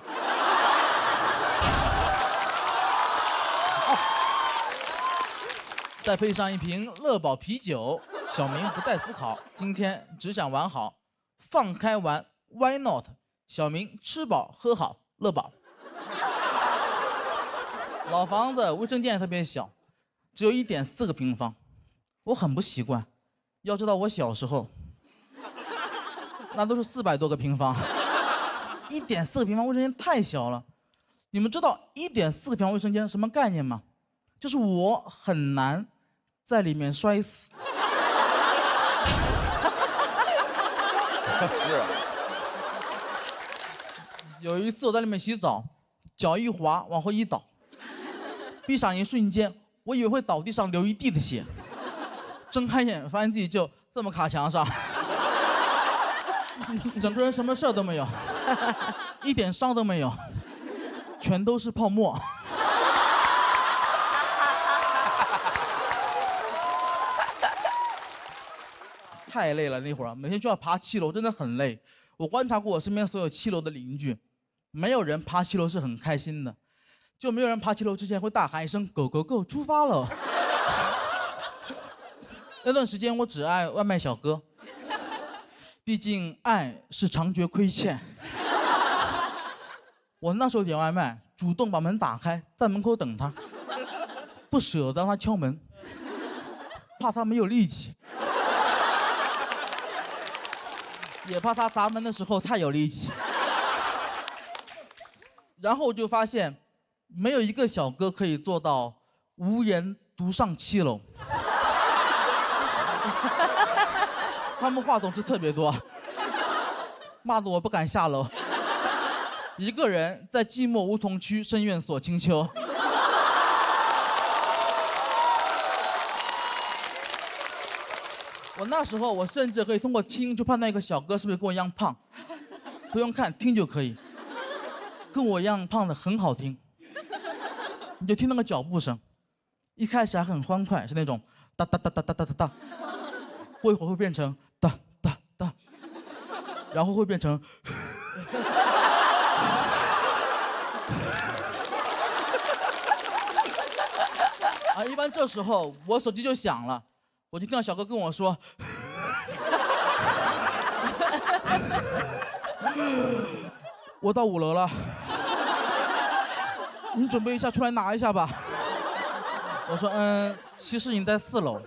再配上一瓶乐宝啤酒，小明不再思考，今天只想玩好，放开玩 ，Why not？ 小明吃饱喝好，乐宝。老房子卫生间也特别小，只有1.4个平方，我很不习惯。要知道我小时候，那都是400多个平方，1.4个平方卫生间太小了。你们知道1.4个平方卫生间什么概念吗？就是我很难在里面摔死。是啊。有一次我在里面洗澡，脚一滑往后一倒，闭上一瞬间，我以为会倒地上流一地的血，睁开眼发现自己就这么卡墙上，整个人什么事都没有，一点伤都没有，全都是泡沫。太累了，那会儿每天就要爬7楼，真的很累。我观察过我身边所有7楼的邻居，没有人爬7楼是很开心的，就没有人爬7楼之前会大喊一声 “Go Go Go”， 出发了。那段时间我只爱外卖小哥，毕竟爱是常觉亏欠。我那时候点外卖，主动把门打开，在门口等他，不舍得让他敲门，怕他没有力气。也怕他砸门的时候太有力气，然后我就发现，没有一个小哥可以做到无言独上7楼。他们话总是特别多，骂得我不敢下楼，一个人在寂寞梧桐区深院锁清秋。我那时候，我甚至可以通过听就判断一个小哥是不是跟我一样胖，不用看，听就可以。跟我一样胖的很好听，你就听那个脚步声，一开始还很欢快，是那种哒哒哒哒哒哒哒哒，过一会儿会变成哒哒哒，然后会变成。啊，一般这时候我手机就响了。我就听到小哥跟我说：“我到5楼了，你准备一下出来拿一下吧。”我说：“其实你在4楼。”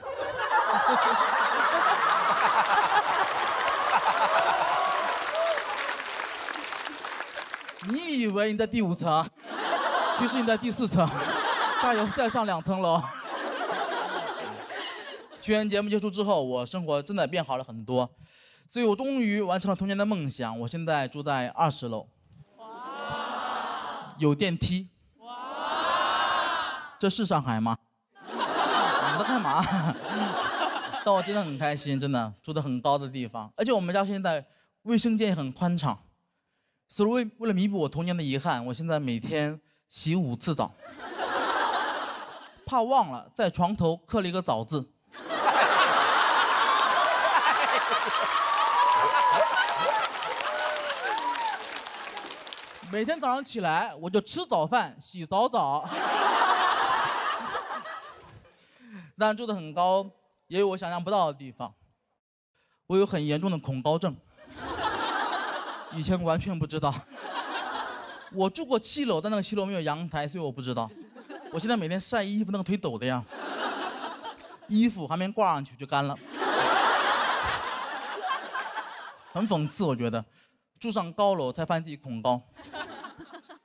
你以为你在第5层，其实你在第4层，加油，再上2层楼。去年节目结束之后，我生活真的变好了很多，所以我终于完成了童年的梦想。我现在住在20楼，有电梯。这是上海吗？你在干嘛？但我真的很开心，真的住在很高的地方，而且我们家现在卫生间也很宽敞。所以为了弥补我童年的遗憾，我现在每天洗5次澡，怕忘了在床头刻了一个早字。每天早上起来，我就吃早饭，洗早澡。但住得很高，也有我想象不到的地方。我有很严重的恐高症，以前完全不知道。我住过7楼，但那个7楼没有阳台，所以我不知道。我现在每天晒衣服，那个腿抖的呀，衣服还没挂上去就干了，很讽刺。我觉得，住上高楼才发现自己恐高。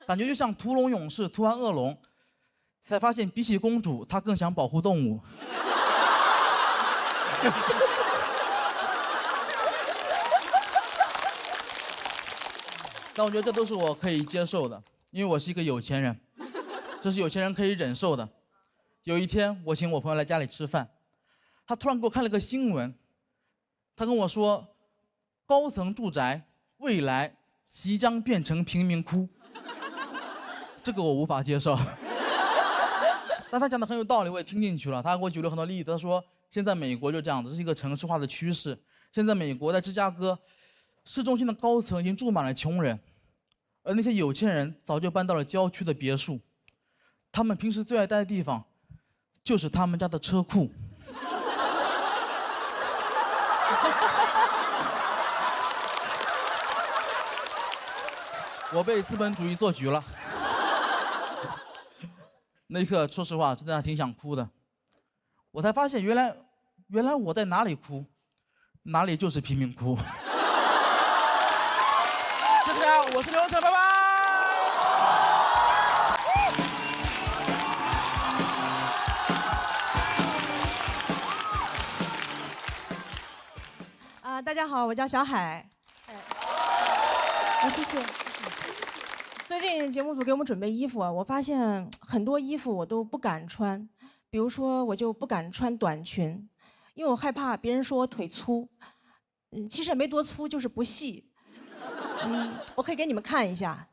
感觉就像屠龙勇士屠完恶龙，才发现比起公主，他更想保护动物。但我觉得这都是我可以接受的，因为我是一个有钱人，这是有钱人可以忍受的。有一天，我请我朋友来家里吃饭，他突然给我看了个新闻，他跟我说，高层住宅未来即将变成贫民窟。这个我无法接受，但他讲的很有道理，我也听进去了。他给我举了很多例子，他说现在美国就这样子，这是一个城市化的趋势。现在美国在芝加哥市中心的高层已经住满了穷人，而那些有钱人早就搬到了郊区的别墅。他们平时最爱待的地方，就是他们家的车库。我被资本主义做局了。那一刻，说实话，真的还挺想哭的。我才发现，原来我在哪里哭，哪里就是贫民窟。谢谢大家，我是刘文成，拜拜。大家好，我叫小海。谢谢。最近节目组给我们准备衣服啊，我发现很多衣服我都不敢穿，比如说我就不敢穿短裙，因为我害怕别人说我腿粗。其实也没多粗，就是不细。我可以给你们看一下。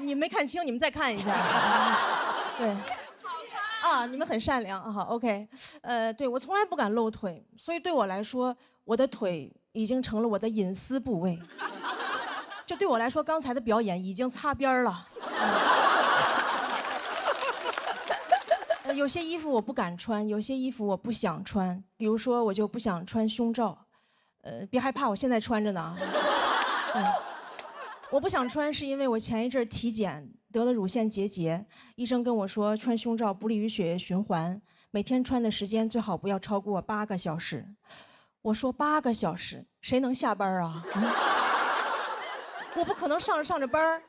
你没看清，你们再看一下。对。你们很善良，好 ，OK，对，我从来不敢露腿，所以对我来说，我的腿已经成了我的隐私部位。就对我来说，刚才的表演已经擦边了。有些衣服我不敢穿，有些衣服我不想穿，比如说我就不想穿胸罩，别害怕，我现在穿着呢。我不想穿是因为我前一阵体检得了乳腺结节，医生跟我说穿胸罩不利于血液循环，每天穿的时间最好不要超过8个小时。我说8个小时，谁能下班啊？我不可能上着班儿。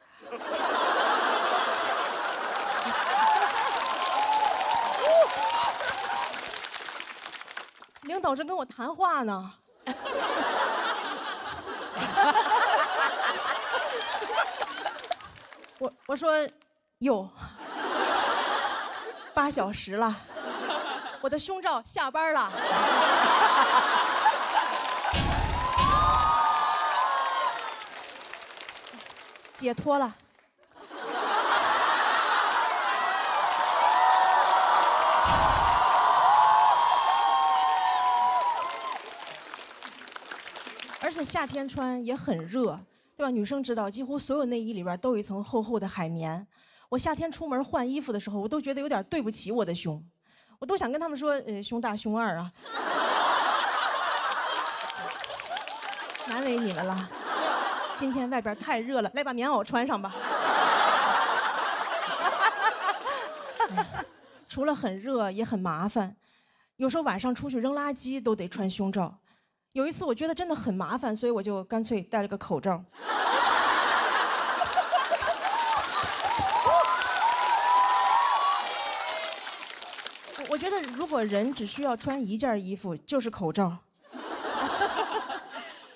刘领导正跟我谈话呢。我说，哟，8小时了，我的胸罩下班了。解脱了。而且夏天穿也很热，对吧？女生知道，几乎所有内衣里边都有一层厚厚的海绵。我夏天出门换衣服的时候，我都觉得有点对不起我的胸，我都想跟他们说，胸大胸二啊，难为你们了。今天外边太热了，来把棉袄穿上吧。除了很热，也很麻烦，有时候晚上出去扔垃圾都得穿胸罩。有一次我觉得真的很麻烦，所以我就干脆戴了个口罩。我觉得如果人只需要穿一件衣服，就是口罩。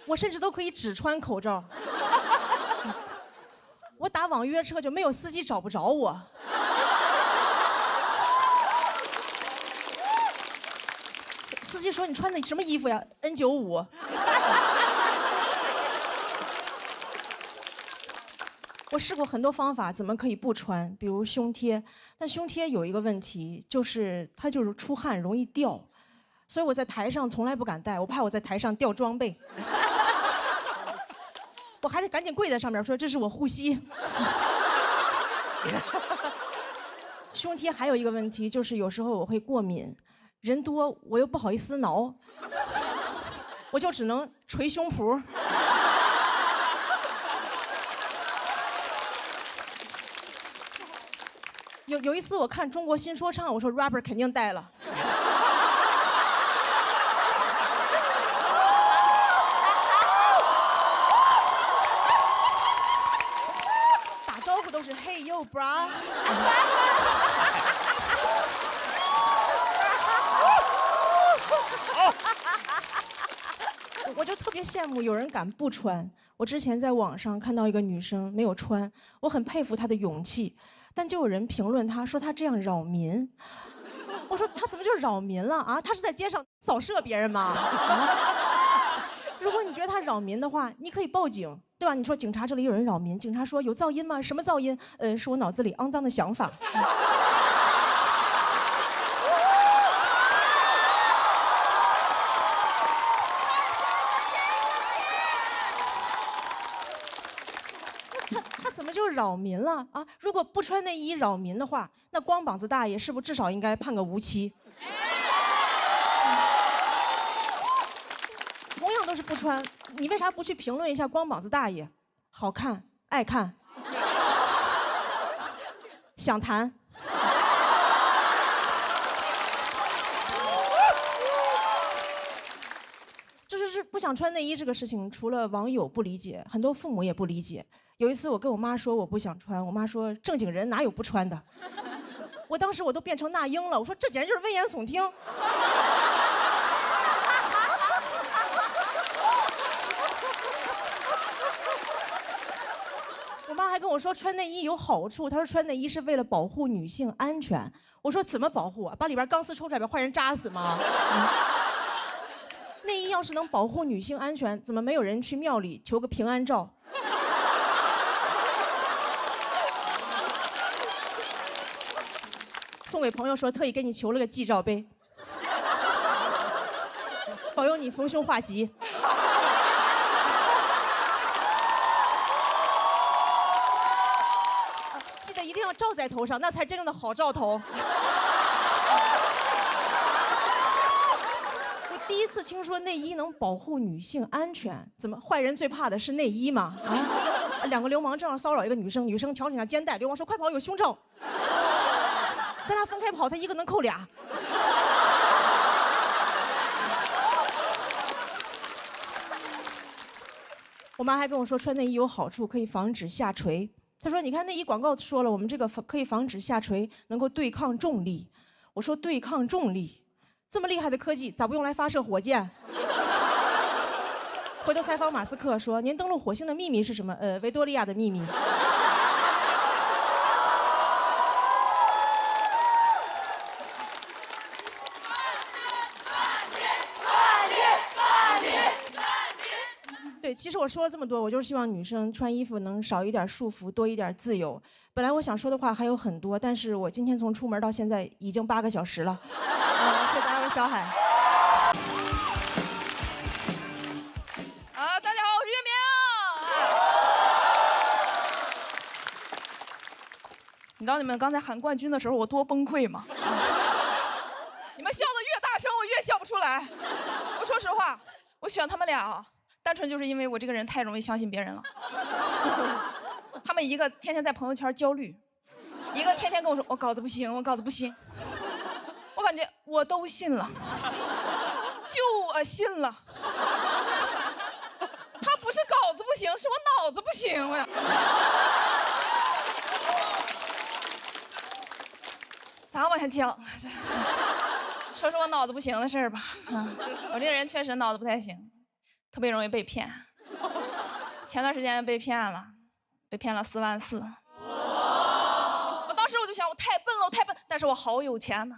我甚至都可以只穿口罩。我打网约车就没有司机找不着我。司机说：“你穿的什么衣服呀 ？N95。”我试过很多方法，怎么可以不穿？比如胸贴，但胸贴有一个问题，就是它就是出汗容易掉，所以我在台上从来不敢戴，我怕我在台上掉装备。我还得赶紧跪在上面说：“这是我护膝。”胸贴还有一个问题，就是有时候我会过敏。人多我又不好意思挠，我就只能捶胸脯。有一次我看中国新说唱，我说 rapper 肯定带了。打招呼都是 Hey yo bra。我就特别羡慕有人敢不穿。我之前在网上看到一个女生没有穿，我很佩服她的勇气，但就有人评论她说她这样扰民。我说她怎么就扰民了啊？她是在街上扫射别人吗？如果你觉得她扰民的话，你可以报警，对吧？你说警察这里有人扰民，警察说有噪音吗？什么噪音？是我脑子里肮脏的想法。他怎么就扰民了啊？如果不穿内衣扰民的话，那光膀子大爷是不是至少应该判个无期？同样都是不穿，你为啥不去评论一下光膀子大爷？好看，爱看，想谈。就是不想穿内衣这个事情，除了网友不理解，很多父母也不理解。有一次我跟我妈说我不想穿，我妈说正经人哪有不穿的？我当时我都变成那英了，我说这简直就是危言耸听。我妈还跟我说穿内衣有好处，她说穿内衣是为了保护女性安全。我说怎么保护啊？把里边钢丝抽出来把坏人扎死吗？内衣要是能保护女性安全，怎么没有人去庙里求个平安照？送给朋友说特意给你求了个祭照杯，保佑你逢凶化吉。记得一定要罩在头上，那才真正的好兆头。我第一次听说内衣能保护女性安全，怎么坏人最怕的是内衣吗？啊，两个流氓正要骚扰一个女生，女生挑起上肩带，流氓说快跑，有胸罩。咱俩分开跑，他一个能扣俩。我妈还跟我说穿内衣有好处，可以防止下垂。她说：“你看内衣广告说了，我们这个可以防止下垂，能够对抗重力。”我说：“对抗重力，这么厉害的科技，咋不用来发射火箭？回头采访马斯克说：“您登陆火星的秘密是什么？维多利亚的秘密。”对，其实我说了这么多，我就是希望女生穿衣服能少一点束缚，多一点自由。本来我想说的话还有很多，但是我今天从出门到现在已经8个小时了。谢谢大家，我是小海。大家好，我是月明。你知道你们刚才喊冠军的时候我多崩溃吗？你们笑得越大声，我越笑不出来。我说实话，我选他们俩啊，单纯就是因为我这个人太容易相信别人了。他们一个天天在朋友圈焦虑，一个天天跟我说我稿子不行，我稿子不行。我感觉我都信了，就我信了。他不是稿子不行，是我脑子不行呀。咋往下讲？说说我脑子不行的事儿吧。我这个人确实脑子不太行，特别容易被骗。前段时间被骗了4.4万。我当时我就想，我太笨了，我太笨，但是我好有钱呢。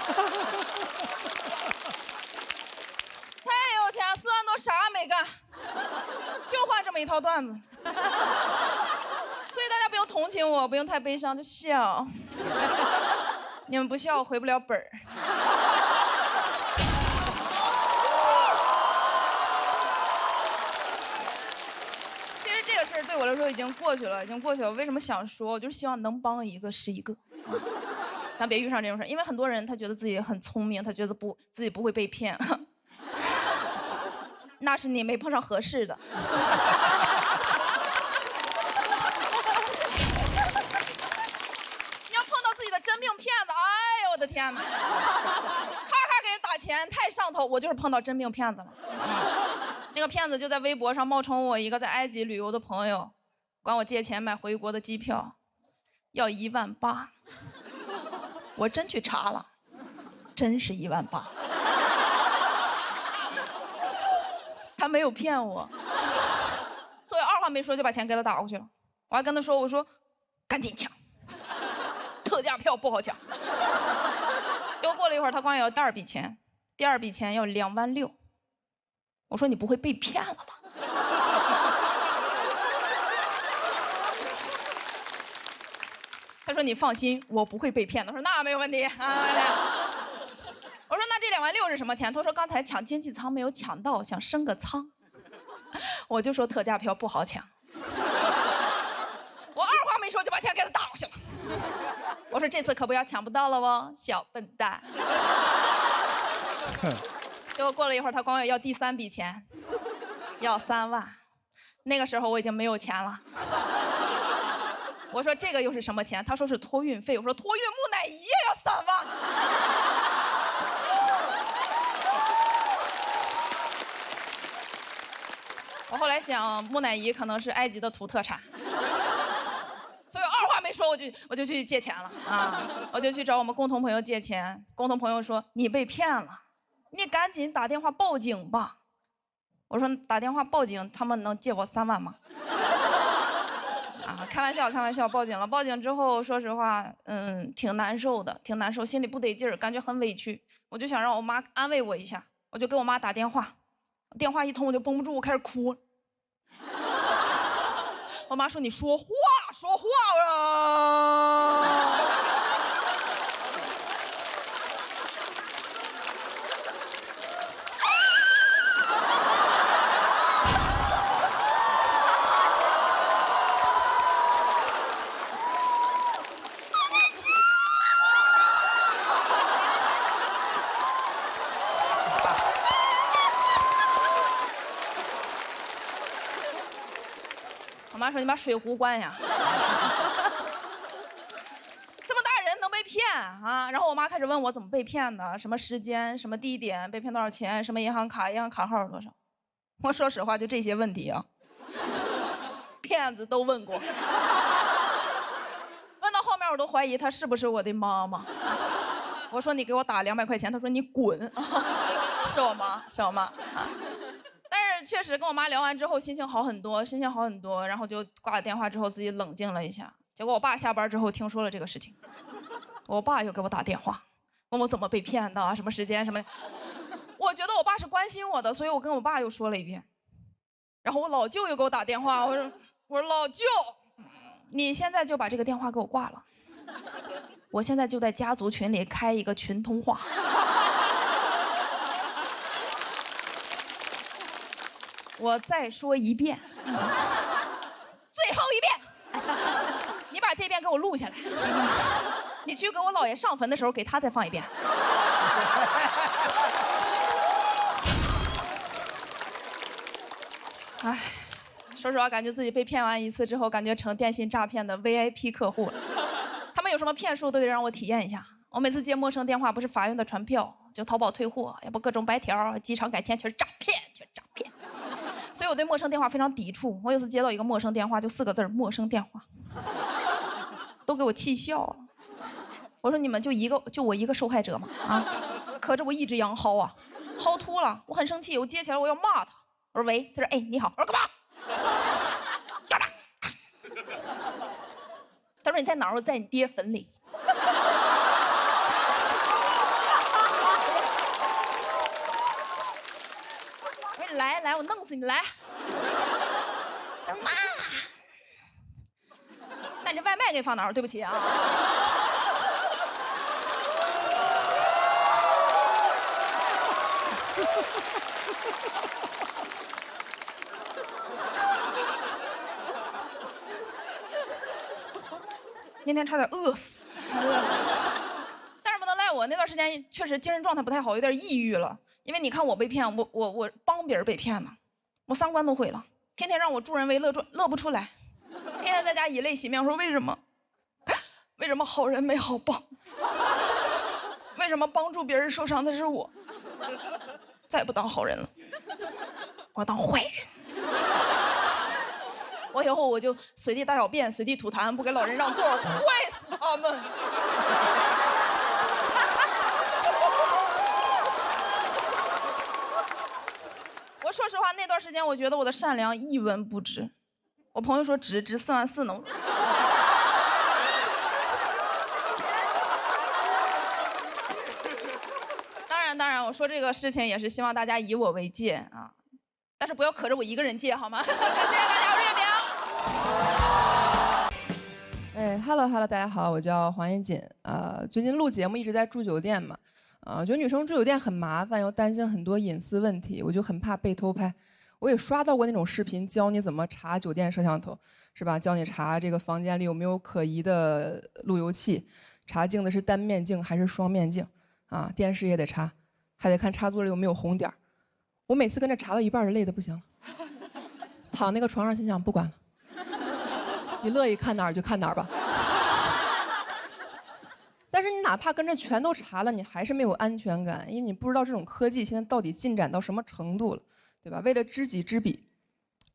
太有钱，4万多啥没干，就换这么一套段子。所以大家不用同情我，不用太悲伤，就笑。你们不笑，我回不了本儿。其实这个事儿对我来说已经过去了，我为什么想说？我就是希望能帮一个是一个。咱别遇上这种事儿，因为很多人他觉得自己很聪明，他觉得自己不会被骗。那是你没碰上合适的。你要碰到自己的真命骗子，哎呦我的天哪！咔咔给人打钱，太上头，我就是碰到真命骗子了。那个骗子就在微博上冒充我一个在埃及旅游的朋友，管我借钱买回国的机票，要1.8万。我真去查了，真是1.8万。他没有骗我，所以二话没说就把钱给他打过去了。我还跟他说，我说赶紧抢，特价票不好抢。结果过了一会儿，他光要第二笔钱要2.6万。我说你不会被骗了吧？他说你放心，我不会被骗的。我说那没有问题啊。我说那这2.6万是什么钱？他说刚才抢经济舱没有抢到，想升个舱。我就说特价票不好抢。我二话没说就把钱给他打过去了。我说这次可不要抢不到了哦，小笨蛋。结果过了一会儿，他光要第3笔钱，要3万。那个时候我已经没有钱了。我说这个又是什么钱？他说是托运费。我说托运木乃伊也要3万。我后来想，木乃伊可能是埃及的土特产，所以二话没说我就去借钱了啊！我就去找我们共同朋友借钱。共同朋友说你被骗了，你赶紧打电话报警吧。我说打电话报警，他们能借我3万吗？啊，开玩笑，报警了。报警之后，说实话，挺难受的，挺难受，心里不得劲儿，感觉很委屈。我就想让我妈安慰我一下，我就给我妈打电话，电话一通我就绷不住，我开始哭。我妈说：“你说话啊！”我妈说：“你把水壶关下。”这么大人能被骗啊？然后我妈开始问我怎么被骗的，什么时间、什么地点、被骗多少钱、什么银行卡号有多少。我说实话，就这些问题啊，骗子都问过。问到后面，我都怀疑她是不是我的妈妈。我说你给我打200块钱，他说你滚，是我妈，是我妈啊。但是确实跟我妈聊完之后，心情好很多，心情好很多，然后就挂了电话之后自己冷静了一下。结果我爸下班之后听说了这个事情，我爸又给我打电话，问我怎么被骗的啊，什么时间什么。我觉得我爸是关心我的，所以我跟我爸又说了一遍。然后我老舅又给我打电话，我说老舅，你现在就把这个电话给我挂了。我现在就在家族群里开一个群通话。我再说一遍，最后一遍，你把这遍给我录下来，你去给我姥爷上坟的时候给他再放一遍。哎，说实话，感觉自己被骗完一次之后，感觉成电信诈骗的 VIP 客户了。他们有什么骗术都得让我体验一下。我每次接陌生电话，不是法院的传票，就淘宝退货，要不各种白条、机场改签，全是诈骗，全是诈骗。所以我对陌生电话非常抵触。我有次接到一个陌生电话，就4个字：陌生电话，都给我气笑了。我说你们就我一个受害者吗？啊，可着我一直羊薅啊，薅秃了，我很生气，我接起来我要骂他。我说喂，他说哎你好，我说干嘛？干嘛？他说你在哪儿？我说在你爹坟里。我说你来，我弄死你来。他说妈，那你这外卖给放哪儿？对不起啊。那天差点饿死，但是不能赖我，那段时间确实精神状态不太好，有点抑郁了。因为你看我被骗，我帮别人被骗呢，我3观都毁了，天天让我助人为乐，乐不出来，天天在家以泪洗面，说为什么好人没好报，为什么帮助别人受伤的是我，再也不当好人了，我要当坏人。我以后我就随地大小便，随地吐痰，不给老人让座，坏死他们！我说实话，那段时间我觉得我的善良一文不值。我朋友说值4万4呢。当然，我说这个事情也是希望大家以我为戒啊。但是不要可着我一个人戒好吗？谢谢大家，我是月饼。哎 ，Hello， 大家好，我叫黄延锦。最近录节目一直在住酒店嘛，我觉得女生住酒店很麻烦，又担心很多隐私问题，我就很怕被偷拍。我也刷到过那种视频，教你怎么查酒店摄像头，是吧？教你查这个房间里有没有可疑的路由器，查镜子是单面镜还是双面镜，啊，电视也得查，还得看插座里有没有红点儿。我每次跟着查到一半就累得不行了，躺那个床上心想不管了，你乐意看哪儿就看哪儿吧。但是你哪怕跟着全都查了，你还是没有安全感，因为你不知道这种科技现在到底进展到什么程度了，对吧？为了知己知彼，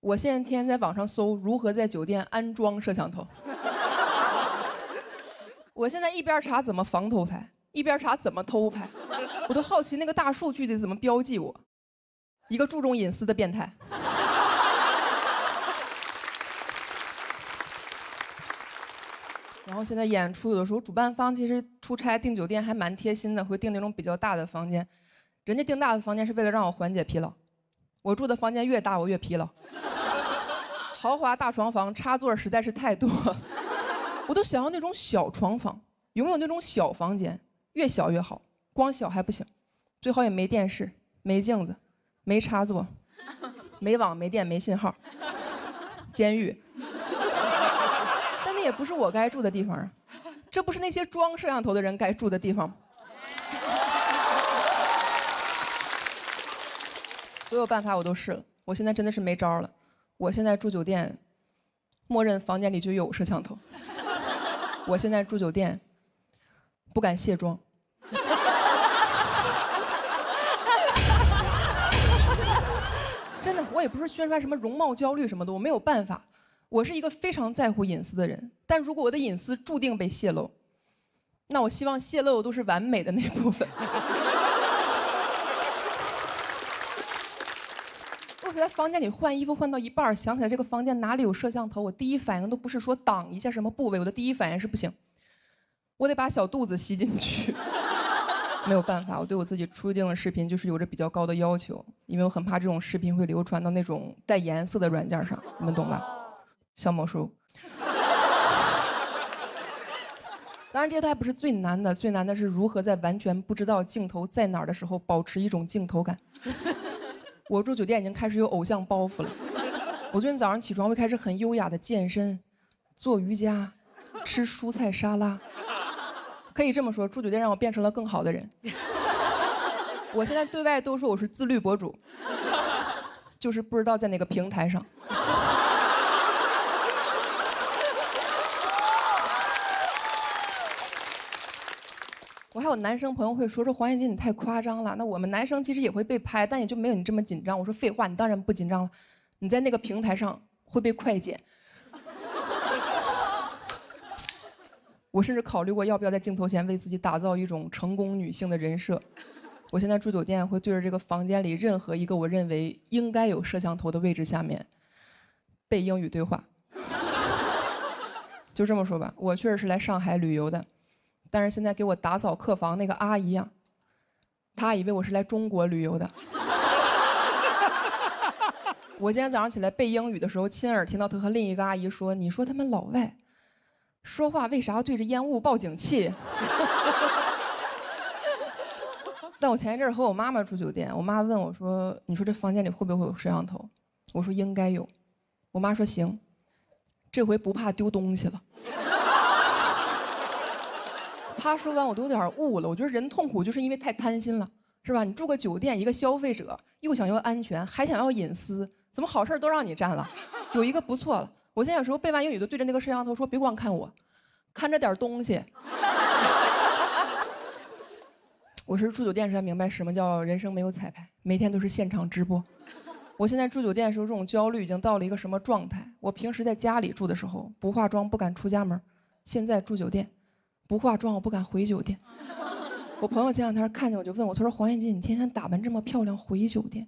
我现在天天在网上搜如何在酒店安装摄像头。我现在一边查怎么防偷拍，一边查怎么偷拍，我都好奇那个大数据得怎么标记我。一个注重隐私的变态。然后现在演出有的时候主办方其实出差订酒店还蛮贴心的，会订那种比较大的房间。人家订大的房间是为了让我缓解疲劳，我住的房间越大我越疲劳。豪华大床房插座实在是太多了，我都想要那种小床房。有没有那种小房间？越小越好，光小还不行，最好也没电视、没镜子。没插座，没网没电没信号，监狱。但那也不是我该住的地方啊，这不是那些装摄像头的人该住的地方吗？所有办法我都试了，我现在真的是没招了。我现在住酒店，默认房间里就有摄像头。我现在住酒店，不敢卸妆。真的，我也不是宣传什么容貌焦虑什么的，我没有办法。我是一个非常在乎隐私的人，但如果我的隐私注定被泄露，那我希望泄露的都是完美的那部分。我在房间里换衣服换到一半，想起来这个房间哪里有摄像头，我第一反应都不是说挡一下什么部位，我的第一反应是不行，我得把小肚子吸进去。没有办法，我对我自己出镜的视频就是有着比较高的要求，因为我很怕这种视频会流传到那种带颜色的软件上，你们懂吧？小魔术。当然这些都还不是最难的，最难的是如何在完全不知道镜头在哪儿的时候保持一种镜头感。我住酒店已经开始有偶像包袱了。我最近早上起床会开始很优雅的健身、做瑜伽、吃蔬菜沙拉。可以这么说，住酒店让我变成了更好的人。我现在对外都说我是自律博主，就是不知道在哪个平台上。我还有男生朋友会说黄燕金你太夸张了，那我们男生其实也会被拍，但也就没有你这么紧张。我说废话，你当然不紧张了，你在那个平台上会被快剪。我甚至考虑过要不要在镜头前为自己打造一种成功女性的人设。我现在住酒店会对着这个房间里任何一个我认为应该有摄像头的位置下面背英语对话。就这么说吧，我确实是来上海旅游的。但是现在给我打扫客房那个阿姨啊，她以为我是来中国旅游的。我今天早上起来背英语的时候，亲耳听到她和另一个阿姨说：“你说他们老外说话为啥要对着烟雾报警器？”但我前一阵和我妈妈住酒店，我妈问我说：“你说这房间里会不会有摄像头？”我说：“应该有。”我妈说：“行，这回不怕丢东西了。”他说完我都有点悟了，我觉得人痛苦就是因为太贪心了，是吧？你住个酒店，一个消费者又想要安全，还想要隐私，怎么好事都让你占了？有一个不错了，我现在有时候背完英语都对着那个摄像头说，别光看我，看着点东西。我是住酒店时才明白什么叫人生没有彩排，每天都是现场直播。我现在住酒店的时候，这种焦虑已经到了一个什么状态？我平时在家里住的时候不化妆不敢出家门，现在住酒店。不化妆我不敢回酒店。我朋友前两天看见我就问我，他说黄燕金你天天打扮这么漂亮回酒店，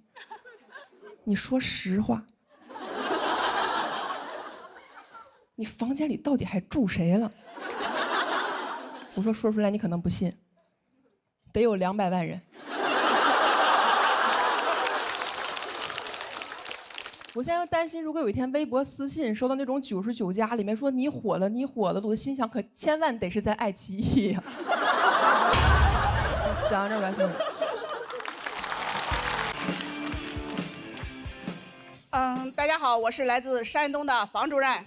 你说实话，你房间里到底还住谁了？我说说出来你可能不信，得有200万人。我现在又担心，如果有一天微博私信收到那种99加里面说你火了你火了，我的心想可千万得是在爱奇艺呀。讲到这儿吧，兄弟。大家好，我是来自山东的房主任。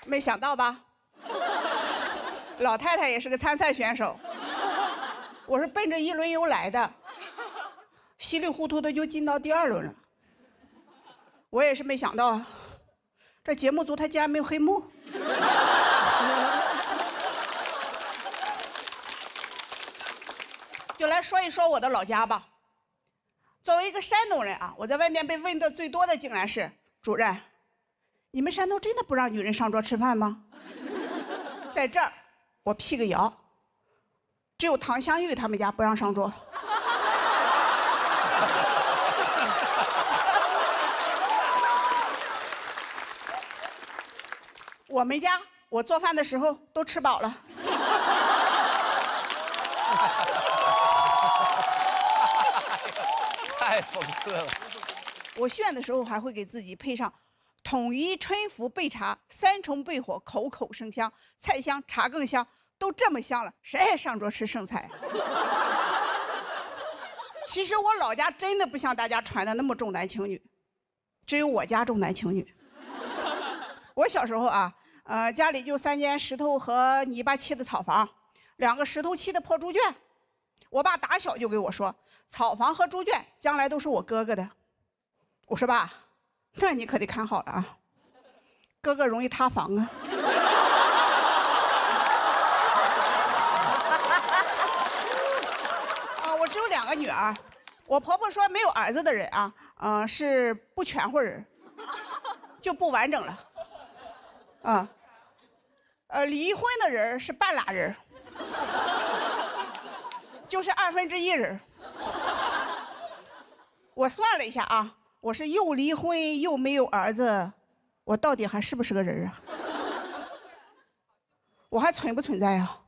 没想到吧？老太太也是个参赛选手。我是奔着1轮游来的。稀里糊涂的就进到第2轮了，我也是没想到啊，这节目组他竟然没有黑幕。就来说一说我的老家吧。作为一个山东人啊，我在外面被问的最多的竟然是主任，你们山东真的不让女人上桌吃饭吗？在这儿，我辟个谣，只有唐香玉他们家不让上桌。我们家我做饭的时候都吃饱了。太讽刺了。我炫的时候还会给自己配上统一春福焙茶，3重焙火，口口生香，菜香茶更香，都这么香了，谁还上桌吃剩菜？其实我老家真的不像大家传的那么重男轻女，只有我家重男轻女。我小时候啊，家里就3间石头和泥巴砌的草房，2个石头砌的破猪圈。我爸打小就给我说，草房和猪圈将来都是我哥哥的。我说爸，那你可得看好了啊，哥哥容易塌房啊。我只有2个女儿，我婆婆说没有儿子的人啊，是不全乎人，就不完整了。离婚的人是半拉人，就是1/2人。我算了一下啊，我是又离婚又没有儿子，我到底还是不是个人啊？我还存不存在啊？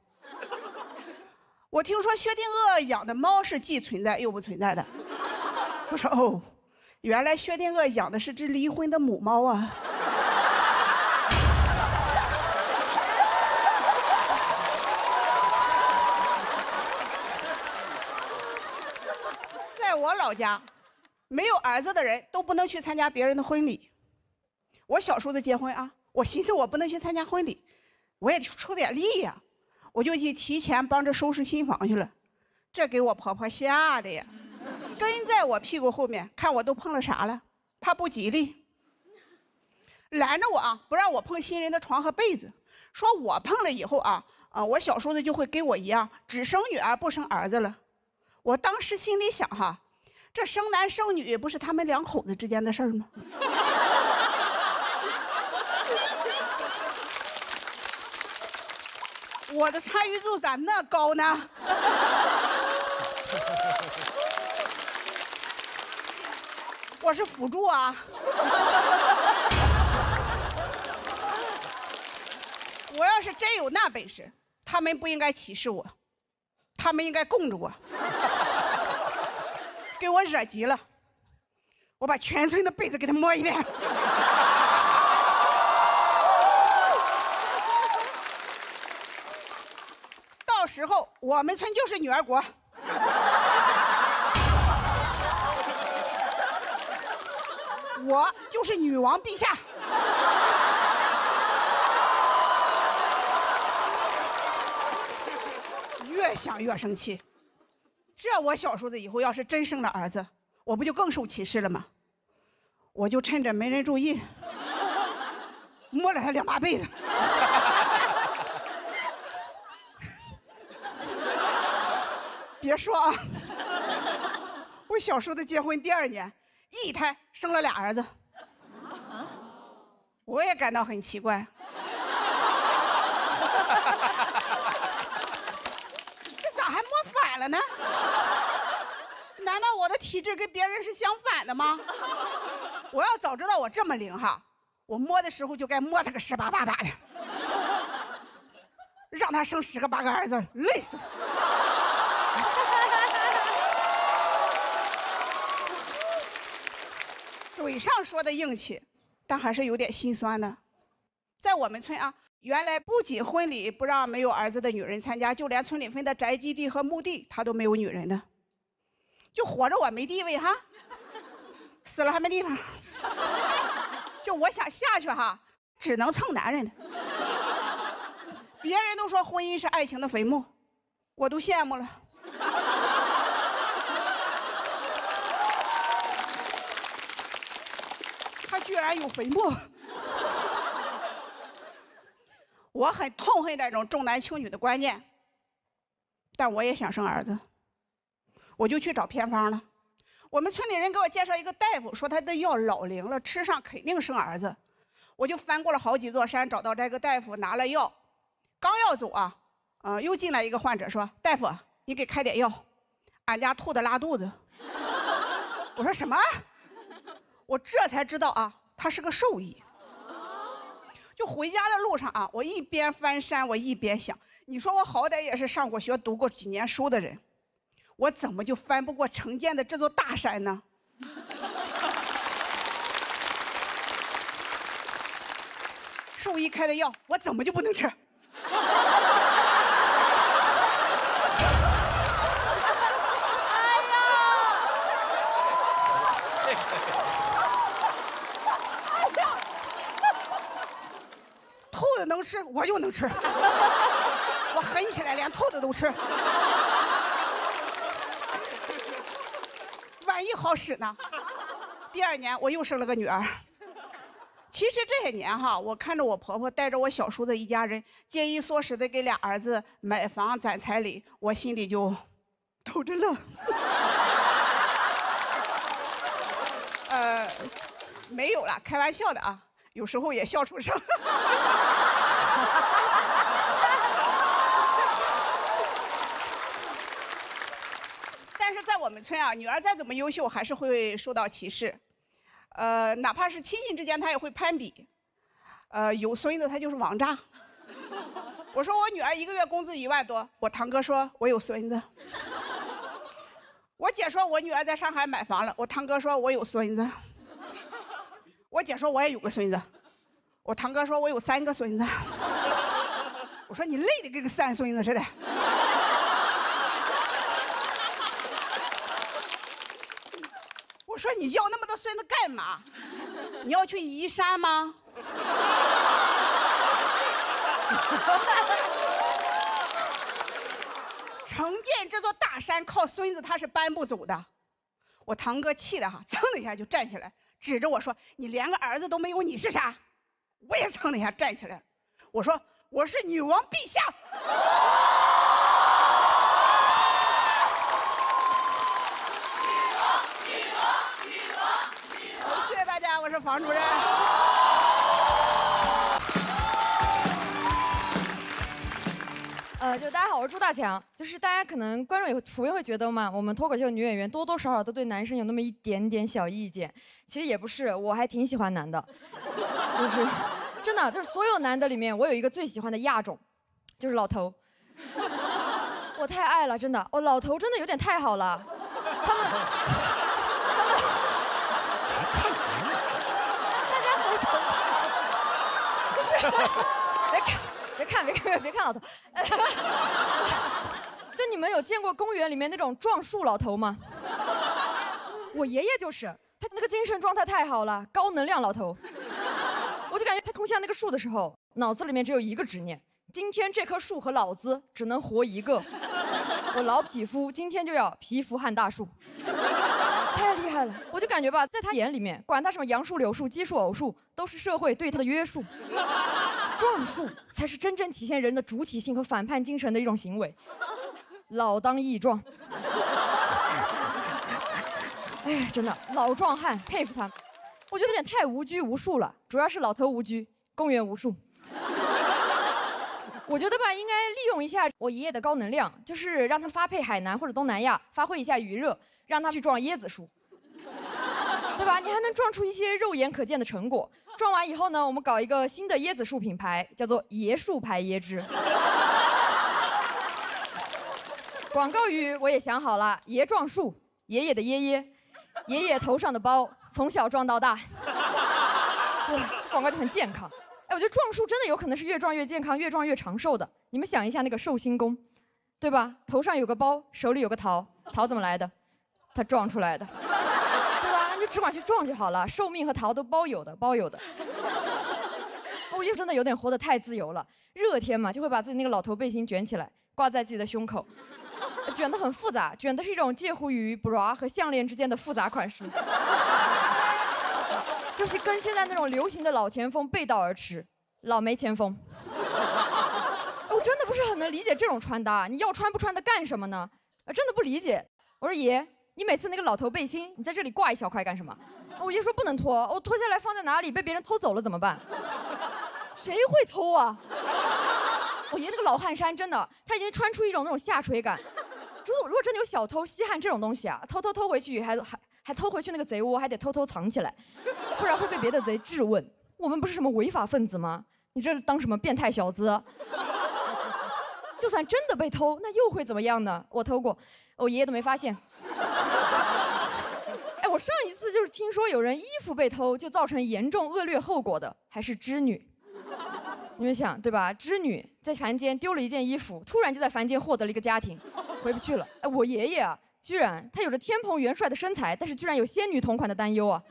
我听说薛定谔养的猫是既存在又不存在的。我说哦，原来薛定谔养的是只离婚的母猫啊。在我老家，没有儿子的人都不能去参加别人的婚礼。我小时候的结婚啊，我寻思我不能去参加婚礼，我也出点力呀，我就去提前帮着收拾新房去了。这给我婆婆吓的呀，跟在我屁股后面看我都碰了啥了，怕不吉利，拦着我啊，不让我碰新人的床和被子，说我碰了以后啊，我小叔子就会跟我一样，只生女儿不生儿子了。我当时心里想哈，这生男生女不是他们两口子之间的事儿吗？我的参与度咋那高呢？我是辅助啊。我要是真有那本事，他们不应该歧视我，他们应该供着我。给我惹急了，我把全村的被子给他摸一遍。到时候我们村就是女儿国。我就是女王陛下。越想越生气，这我小叔子以后要是真生了儿子，我不就更受歧视了吗？我就趁着没人注意，摸了他2把被子。别说啊，我小叔子结婚第2年，一胎生了2儿子，我也感到很奇怪。这咋还摸反了呢？难道我的体质跟别人是相反的吗？我要早知道我这么灵哈，我摸的时候就该摸他个10把8把的，让他生10个8个儿子，累死了。嘴上说的硬气，但还是有点心酸的。在我们村啊，原来不仅婚礼不让没有儿子的女人参加，就连村里分的宅基地和墓地，他都没有女人的。就活着我没地位哈，死了还没地方。就我想下去哈，只能蹭男人的。别人都说婚姻是爱情的坟墓，我都羡慕了。他居然有坟墓。我很痛恨这种重男轻女的观念，但我也想生儿子，我就去找偏方了。我们村里人给我介绍一个大夫，说他的药老灵了，吃上肯定生儿子。我就翻过了好几座山，找到这个大夫，拿了药，刚要走啊，又进来一个患者说：“大夫，你给开点药，俺家兔子拉肚子。”我说什么？我这才知道啊，他是个兽医。就回家的路上啊，我一边翻山，我一边想，你说我好歹也是上过学、读过几年书的人，我怎么就翻不过城建的这座大山呢？兽医开的药，我怎么就不能吃？兔子能吃，我就能吃。我狠起来，连兔子都吃。万一好使呢？第2年我又生了个女儿。其实这些年哈，我看着我婆婆带着我小叔子一家人节衣缩食的给俩儿子买房攒彩礼，我心里就偷着乐。没有了，开玩笑的啊，有时候也笑出声。村啊，女儿再怎么优秀，还是会受到歧视。哪怕是亲戚之间，他也会攀比。有孙子他就是王炸。我说我女儿1个月工资1万多，我堂哥说我有孙子。我姐说我女儿在上海买房了，我堂哥说我有孙子。我姐说我也有个孙子，我堂哥说我有3个孙子。我说你累得跟个3孙子似的。我说你要那么多孙子干嘛？你要去移山吗？成建这座大山靠孙子他是搬不走的。我堂哥气的哈，噌的一下就站起来，指着我说：“你连个儿子都没有，你是啥？”我也噌的一下站起来，我说：“我是女王陛下。”谢谢大家，我是房主任。就大家好，我是朱大强。就是大家可能观众也普遍会觉得嘛，我们脱口秀女演员多多少少都对男生有那么一点点小意见。其实也不是，我还挺喜欢男的，就是真的就是所有男的里面，我有一个最喜欢的亚种，就是老头。我太爱了，真的，老头真的有点太好了，他们。别看老头，就你们有见过公园里面那种撞树老头吗？我爷爷就是，他那个精神状态太好了，高能量老头。我就感觉他通向那个树的时候，脑子里面只有一个执念：今天这棵树和老子只能活一个。我老匹夫今天就要蚍蜉撼大树，太厉害了！我就感觉吧，在他眼里面，管他什么杨树、柳树、奇树、偶树，都是社会对他的约束。撞树才是真正体现人的主体性和反叛精神的一种行为，老当益壮。哎，真的老壮汉，佩服他。我觉得有点太无拘无束了，主要是老头无拘，公园无数。我觉得吧，应该利用一下我爷爷的高能量，就是让他发配海南或者东南亚，发挥一下余热，让他去撞椰子树，对吧？你还能撞出一些肉眼可见的成果。撞完以后呢，我们搞一个新的椰子树品牌，叫做椰树牌椰汁。广告语我也想好了：爷撞树，爷爷的爷爷，爷爷头上的包，从小撞到大。对，广告就很健康。哎，我觉得撞树真的有可能是越撞越健康，越撞越长寿的。你们想一下那个寿星公，对吧？头上有个包，手里有个桃，桃怎么来的？他撞出来的。就只管去撞就好了，寿命和桃都包有的，包有的。我又真的有点活得太自由了，热天嘛，就会把自己那个老头背心卷起来，挂在自己的胸口，卷得很复杂，卷的是一种介乎于 bra 和项链之间的复杂款式，就是跟现在那种流行的老前锋背道而驰，老没前锋。我真的不是很能理解这种穿搭，你要穿不穿的干什么呢？真的不理解。我说爷。你每次那个老头背心，你在这里挂一小块干什么？我爷说不能脱，我脱下来放在哪里被别人偷走了怎么办？谁会偷啊？我爷那个老汗衫真的，他已经穿出一种那种下垂感。如果真的有小偷稀罕这种东西啊，偷回去还偷回去那个贼窝，还得偷偷藏起来，不然会被别的贼质问。我们不是什么违法分子吗？你这当什么变态小子？就算真的被偷，那又会怎么样呢？我偷过，我爷爷都没发现。哎，我上一次就是听说有人衣服被偷就造成严重恶劣后果的，还是织女。你们想对吧？织女在凡间丢了一件衣服，突然就在凡间获得了一个家庭，回不去了。哎，我爷爷啊，居然他有着天蓬元帅的身材，但是居然有仙女同款的担忧啊！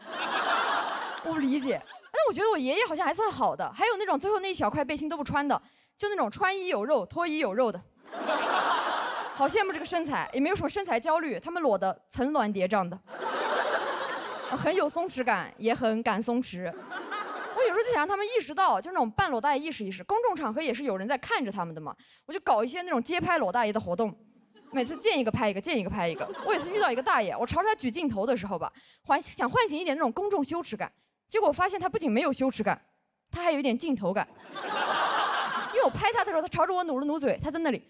我不理解。但我觉得我爷爷好像还算好的，还有那种最后那一小块背心都不穿的，就那种穿衣有肉脱衣有肉的。好羡慕这个身材，也没有什么身材焦虑，他们裸的层峦叠嶂的，很有松弛感，也很敢松弛。我有时候就想让他们意识到，就那种半裸大爷意识意识，公众场合也是有人在看着他们的嘛。我就搞一些那种街拍裸大爷的活动，每次见一个拍一个，见一个拍一个。我有一次遇到一个大爷，我朝着他举镜头的时候吧，想唤醒一点那种公众羞耻感，结果我发现他不仅没有羞耻感，他还有一点镜头感。因为我拍他的时候，他朝着我努了努嘴，他在那里。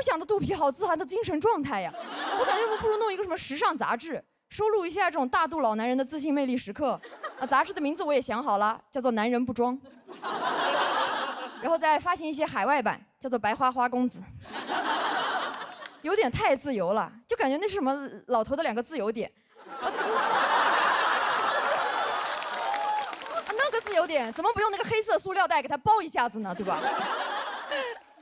想的肚皮好自然的精神状态呀！我感觉我不如弄一个什么时尚杂志，收录一下这种大肚老男人的自信魅力时刻。杂志的名字我也想好了，叫做《男人不装》。然后再发行一些海外版，叫做《白花花公子》。有点太自由了，就感觉那是什么老头的2个自由点。那个自由点怎么不用那个黑色塑料袋给它包一下子呢？对吧？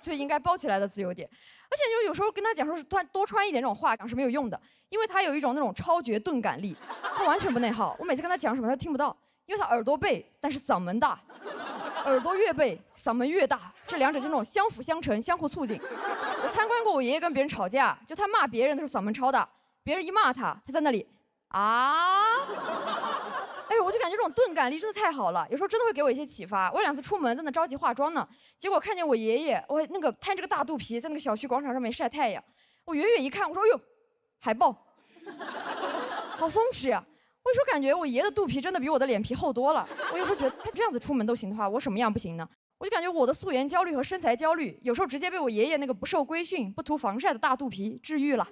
所以应该包起来的自由点。而且就有时候跟他讲说是多穿一点这种话讲是没有用的，因为他有一种那种超绝钝感力，他完全不内耗。我每次跟他讲什么他听不到，因为他耳朵背，但是嗓门大。耳朵越背，嗓门越大，这2者就那种相辅相成、相互促进。我参观过我爷爷跟别人吵架，就他骂别人的时候嗓门超大，别人一骂他，他在那里啊，哎呦，我就感觉这种钝感力真的太好了，有时候真的会给我一些启发。我2次出门在那着急化妆呢，结果看见我爷爷，我那个摊着个大肚皮在那个小区广场上面晒太阳，我远远一看，我说哎呦，海豹，好松弛呀。我有时候感觉我爷的肚皮真的比我的脸皮厚多了。我有时候觉得他这样子出门都行的话，我什么样不行呢？我就感觉我的素颜焦虑和身材焦虑，有时候直接被我爷爷那个不受规训、不涂防晒的大肚皮治愈了。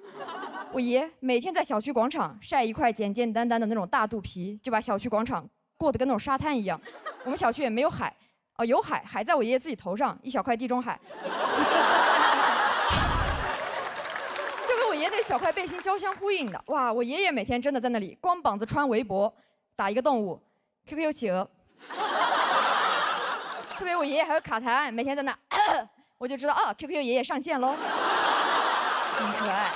我爷每天在小区广场晒一块简简单单的那种大肚皮，就把小区广场过得跟那种沙滩一样。我们小区也没有海，有海，海在我爷爷自己头上，一小块地中海。我爷爷那小块背心交相呼应的，哇！我爷爷每天真的在那里光膀子穿围脖，打一个动物 ，QQ 企鹅。特别我爷爷还有卡痰，每天在那，我就知道啊 ，QQ 爷爷上线喽，很可爱。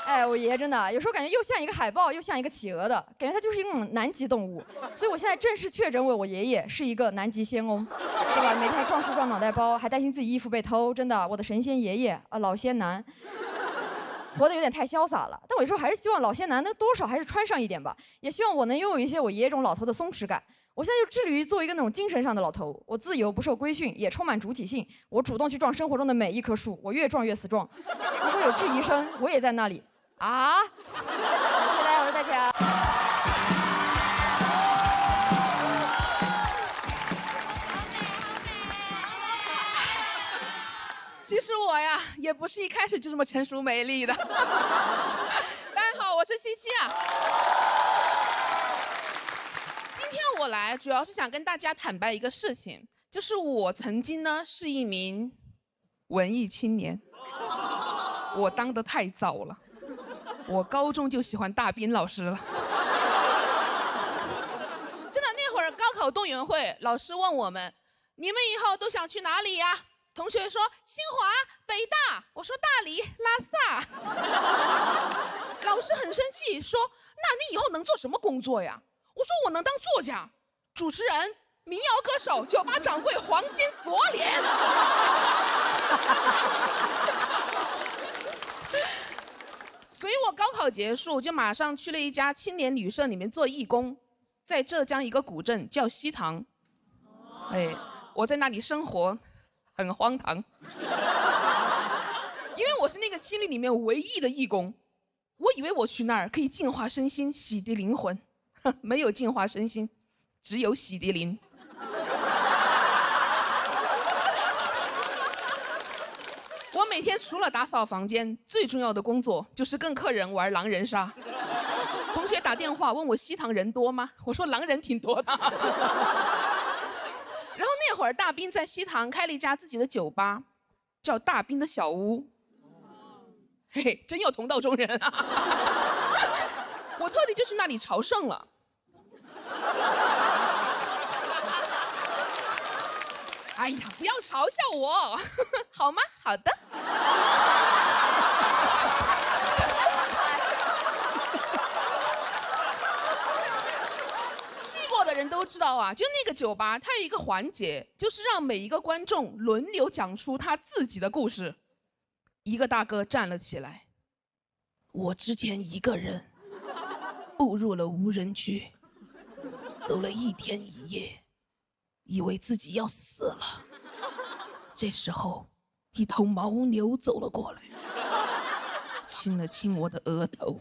哎，我爷爷真的有时候感觉又像一个海豹，又像一个企鹅的感觉，他就是一种南极动物。所以我现在正式确诊为我爷爷是一个南极仙翁，对吧？每天撞树撞脑袋包，还担心自己衣服被偷，真的，我的神仙爷爷啊，老仙男，活得有点太潇洒了。但我有时候还是希望老仙男能多少还是穿上一点吧，也希望我能拥有一些我爷爷这种老头的松弛感。我现在就致力于做一个那种精神上的老头，我自由不受规训，也充满主体性。我主动去撞生活中的每一棵树，我越撞越死撞。如果有质疑声，我也在那里。啊！谢谢大家，我是大强。其实我呀，也不是一开始就这么成熟美丽的。大家好，我是西西啊。今天我来主要是想跟大家坦白一个事情，就是我曾经呢是一名文艺青年，我当得太早了。我高中就喜欢大斌老师了，真的，那会儿高考动员会，老师问我们，你们以后都想去哪里呀？同学说清华、北大，我说大理、拉萨。老师很生气，说，那你以后能做什么工作呀？我说我能当作家、主持人、民谣歌手、酒吧掌柜、黄金左脸。所以我高考结束就马上去了一家青年旅社里面做义工，在浙江一个古镇叫西塘。哎，我在那里生活很荒唐，因为我是那个青旅里面唯一的义工，我以为我去那儿可以净化身心、洗涤灵魂，没有净化身心，只有洗涤灵。我每天除了打扫房间，最重要的工作就是跟客人玩狼人杀。同学打电话问我西塘人多吗？我说狼人挺多的。然后那会儿大斌在西塘开了一家自己的酒吧，叫大斌的小屋。嘿嘿，真有同道中人啊！我特地就去那里朝圣了。哎呀，不要嘲笑我，好吗？好的。去过的人都知道啊，就那个酒吧，它有一个环节，就是让每一个观众轮流讲出他自己的故事。一个大哥站了起来，我之前一个人误入了无人区，走了1天1夜。以为自己要死了，这时候，一头牦牛走了过来，亲了亲我的额头。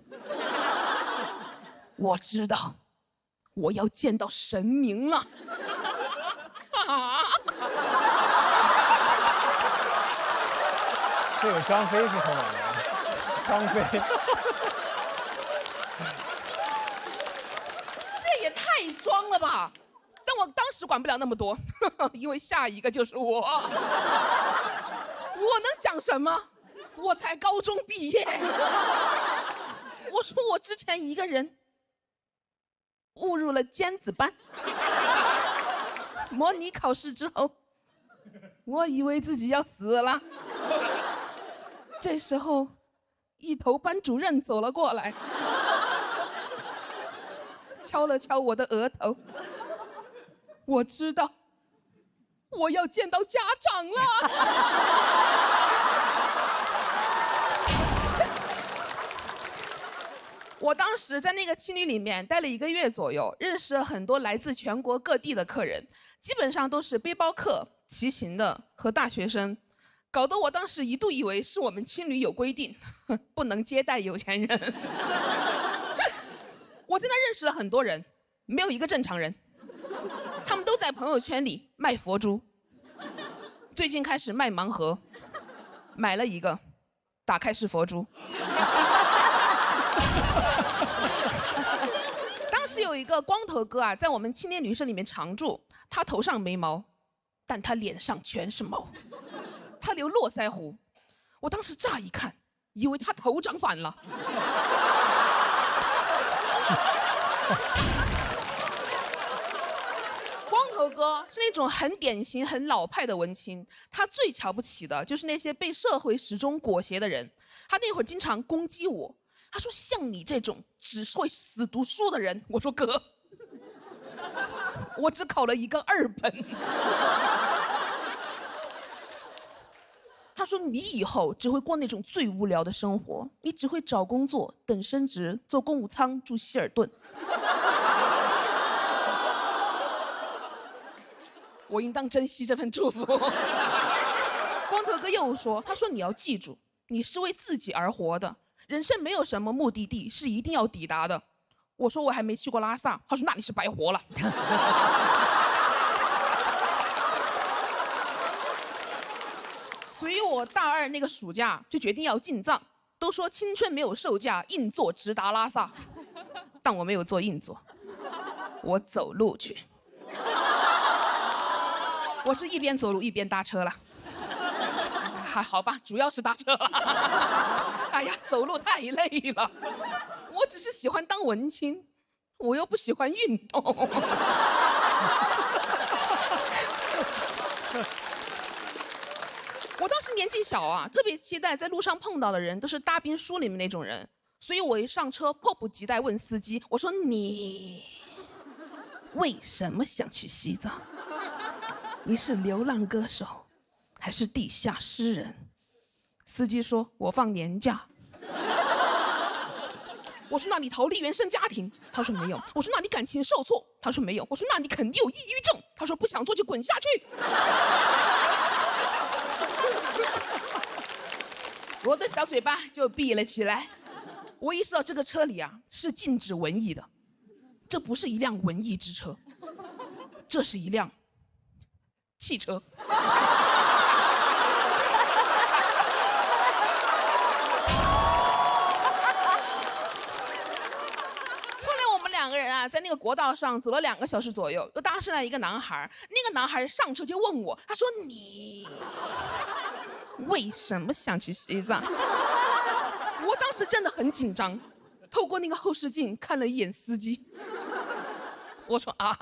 我知道，我要见到神明了。啊！这个张飞是从哪来的？张飞，这也太装了吧！但我当时管不了那么多，因为下一个就是我。我能讲什么？我才高中毕业。我说我之前一个人误入了尖子班，模拟考试之后，我以为自己要死了。这时候，一头班主任走了过来，敲了敲我的额头。我知道，我要见到家长了。我当时在那个青旅里面待了1个月左右，认识了很多来自全国各地的客人，基本上都是背包客、骑行的和大学生，搞得我当时一度以为是我们青旅有规定，不能接待有钱人。我在那认识了很多人，没有一个正常人，他们都在朋友圈里卖佛珠，最近开始卖盲盒，买了一个，打开是佛珠。当时有一个光头哥啊，在我们青年旅社里面常住，他头上没毛，但他脸上全是毛，他留络腮胡，我当时乍一看，以为他头长反了。光头哥是那种很典型、很老派的文青，他最瞧不起的就是那些被社会时钟裹挟的人。他那会儿经常攻击我，他说：“像你这种只会死读书的人。”我说：“哥，我只考了一个2本。”他说：“你以后只会过那种最无聊的生活，你只会找工作、等升职、坐公务舱、住希尔顿。”我应当珍惜这份祝福。光头哥又说：“他说你要记住，你是为自己而活的，人生没有什么目的地是一定要抵达的。”我说：“我还没去过拉萨。”他说：“那你是白活了。”所以我大2那个暑假就决定要进藏。都说青春没有售价，硬座直达拉萨，但我没有坐硬座，我走路去。我是一边走路一边搭车了，还好吧，主要是搭车了。哎呀，走路太累了。我只是喜欢当文青，我又不喜欢运动。我当时年纪小啊，特别期待在路上碰到的人都是大兵书里面那种人，所以我一上车迫不及待问司机，我说：“你为什么想去西藏？你是流浪歌手，还是地下诗人？”司机说：“我放年假。”我说：“那你逃离原生家庭？”他说：“没有。”我说：“那你感情受挫？”他说：“没有。”我说：“那你肯定有抑郁症？”他说：“不想做就滚下去。”我的小嘴巴就闭了起来。我意识到这个车里啊是禁止文艺的，这不是一辆文艺之车，这是一辆汽车。2个人啊，在那个国道上走了2个小时左右，又搭上来一个男孩。那个男孩上车就问我，他说：“你为什么想去西藏？”我当时真的很紧张，透过那个后视镜看了一眼司机。我说：“啊，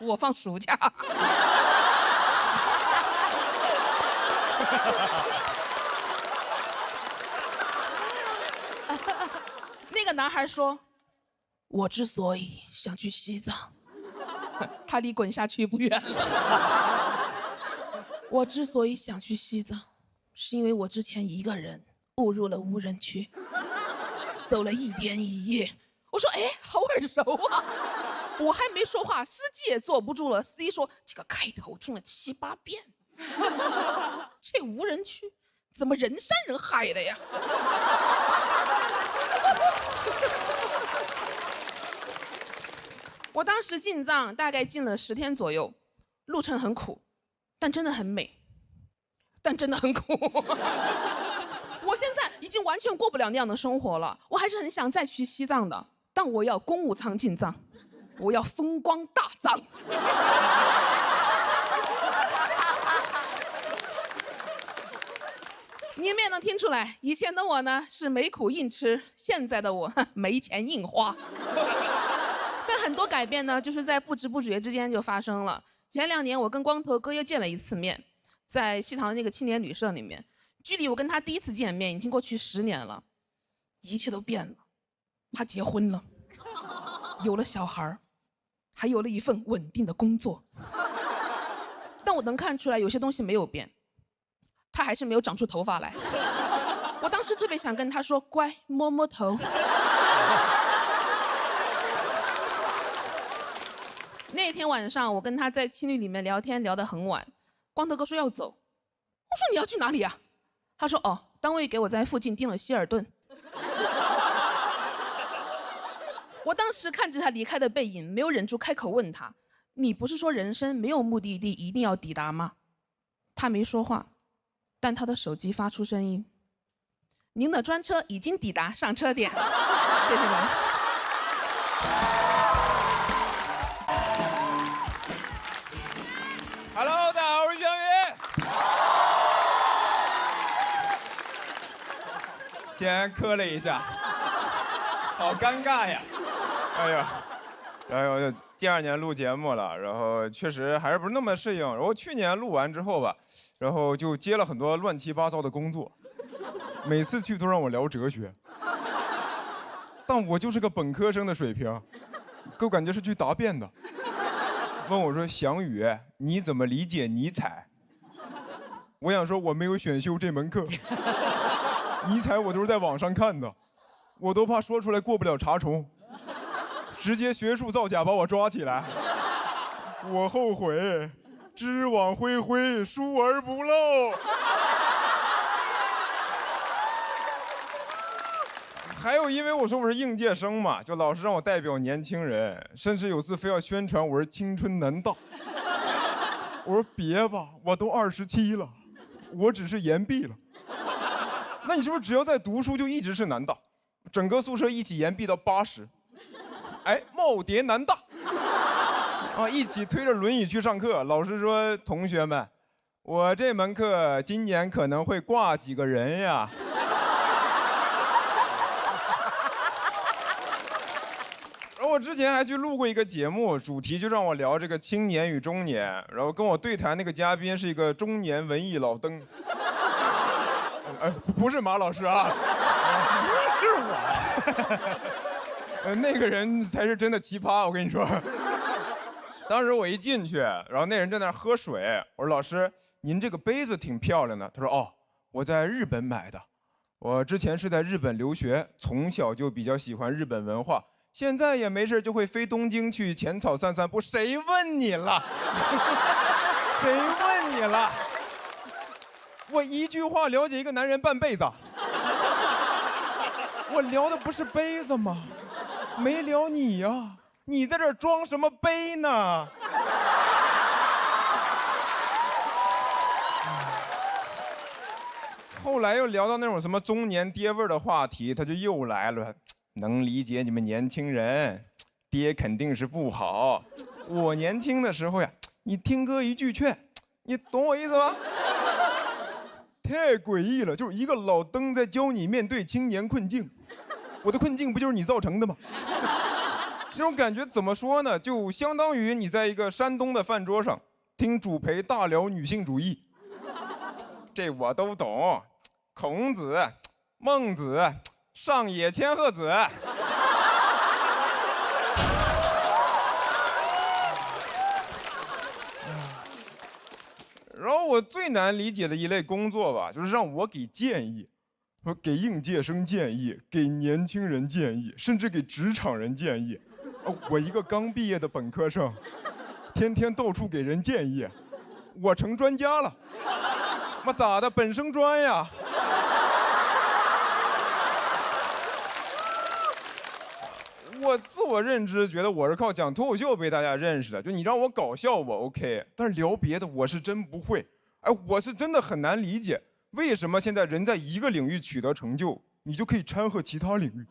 我放暑假。”那个男孩说：“我之所以想去西藏，他离滚下去不远了。我之所以想去西藏，是因为我之前一个人误入了无人区，走了1天1夜。”我说：“哎，好耳熟啊！”我还没说话，司机也坐不住了。司机说：“这个开头听了7、8遍，这无人区怎么人山人海的呀？”我当时进藏大概进了10天左右，路程很苦，但真的很美。但真的很苦。我现在已经完全过不了那样的生活了，我还是很想再去西藏的，但我要公务舱进藏，我要风光大藏。你们也能听出来，以前的我呢是没苦硬吃，现在的我没钱硬花。但很多改变呢，就是在不知不觉之间就发生了。前2年我跟光头哥又见了一次面，在西塘那个青年旅社里面，距离我跟他第一次见面已经过去10年了，一切都变了。他结婚了，有了小孩，还有了一份稳定的工作。但我能看出来有些东西没有变，他还是没有长出头发来。我当时特别想跟他说，乖，摸摸头。那天晚上我跟他在青旅里面聊天聊得很晚，光头哥说要走，我说你要去哪里啊？他说哦，单位给我在附近订了希尔顿。我当时看着他离开的背影，没有忍住开口问他，你不是说人生没有目的地一定要抵达吗？他没说话，但他的手机发出声音，您的专车已经抵达上车点。谢谢你们。Hello， 大家好，我是轩宇。先磕了一下，好尴尬呀！哎呀，然后第2年录节目了，然后确实还是不是那么适应。然后去年录完之后吧，然后就接了很多乱七八糟的工作，每次去都让我聊哲学，但我就是个本科生的水平，给我感觉是去答辩的。问我说：“翔宇，你怎么理解尼采？”我想说我没有选修这门课，尼采我都是在网上看的，我都怕说出来过不了查重，直接学术造假把我抓起来。我后悔，知网恢恢，疏而不漏。还有，因为我说我是应届生嘛，就老师让我代表年轻人，甚至有次非要宣传我是青春南大。我说别吧，我都27了，我只是延毕了。那你是不是只要在读书就一直是南大？整个宿舍一起延毕到80，哎，耄耋南大。啊，一起推着轮椅去上课，老师说：“同学们，我这门课今年可能会挂几个人呀。”我之前还去录过一个节目，主题就让我聊这个青年与中年，然后跟我对谈那个嘉宾是一个中年文艺老登，不是马老师啊，是我，那个人才是真的奇葩，我跟你说。当时我一进去，然后那人在那喝水，我说老师，您这个杯子挺漂亮的。他说哦，我在日本买的，我之前是在日本留学，从小就比较喜欢日本文化。现在也没事就会飞东京去浅草散散步，谁问你了？谁问你了？我一句话了解一个男人半辈子。我聊的不是杯子吗？没聊你呀，你在这儿装什么杯呢？后来又聊到那种什么中年爹味儿的话题，他就又来了。能理解你们年轻人，爹肯定是不好。我年轻的时候呀，你听哥一句劝，你懂我意思吧？太诡异了，就是一个老登在教你面对青年困境。我的困境不就是你造成的吗？那种感觉怎么说呢？就相当于你在一个山东的饭桌上听主陪大聊女性主义。这我都懂，孔子、孟子。上野千鹤子，然后我最难理解的一类工作吧，就是让我给建议，我给应届生建议，给年轻人建议，甚至给职场人建议。我一个刚毕业的本科生，天天到处给人建议，我成专家了。妈咋的，本生专呀？我自我认知觉得我是靠讲脱口秀被大家认识的，就你让我搞笑我 OK， 但是聊别的我是真不会。哎，我是真的很难理解，为什么现在人在一个领域取得成就，你就可以掺和其他领域？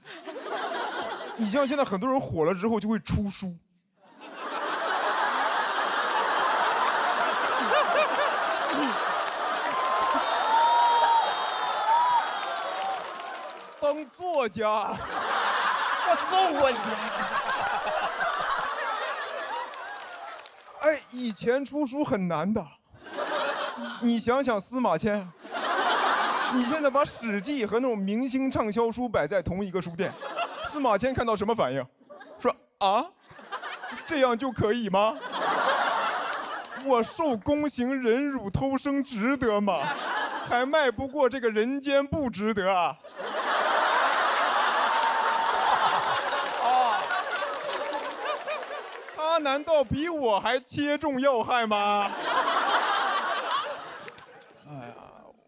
你像现在很多人火了之后就会出书。当作家，我送过你。哎，以前出书很难的，你想想司马迁，你现在把《史记》和那种明星畅销书摆在同一个书店，司马迁看到什么反应？说啊，这样就可以吗？我受宫刑忍辱偷生值得吗？还迈不过这个人间不值得啊！他难道比我还切中要害吗？哎呀，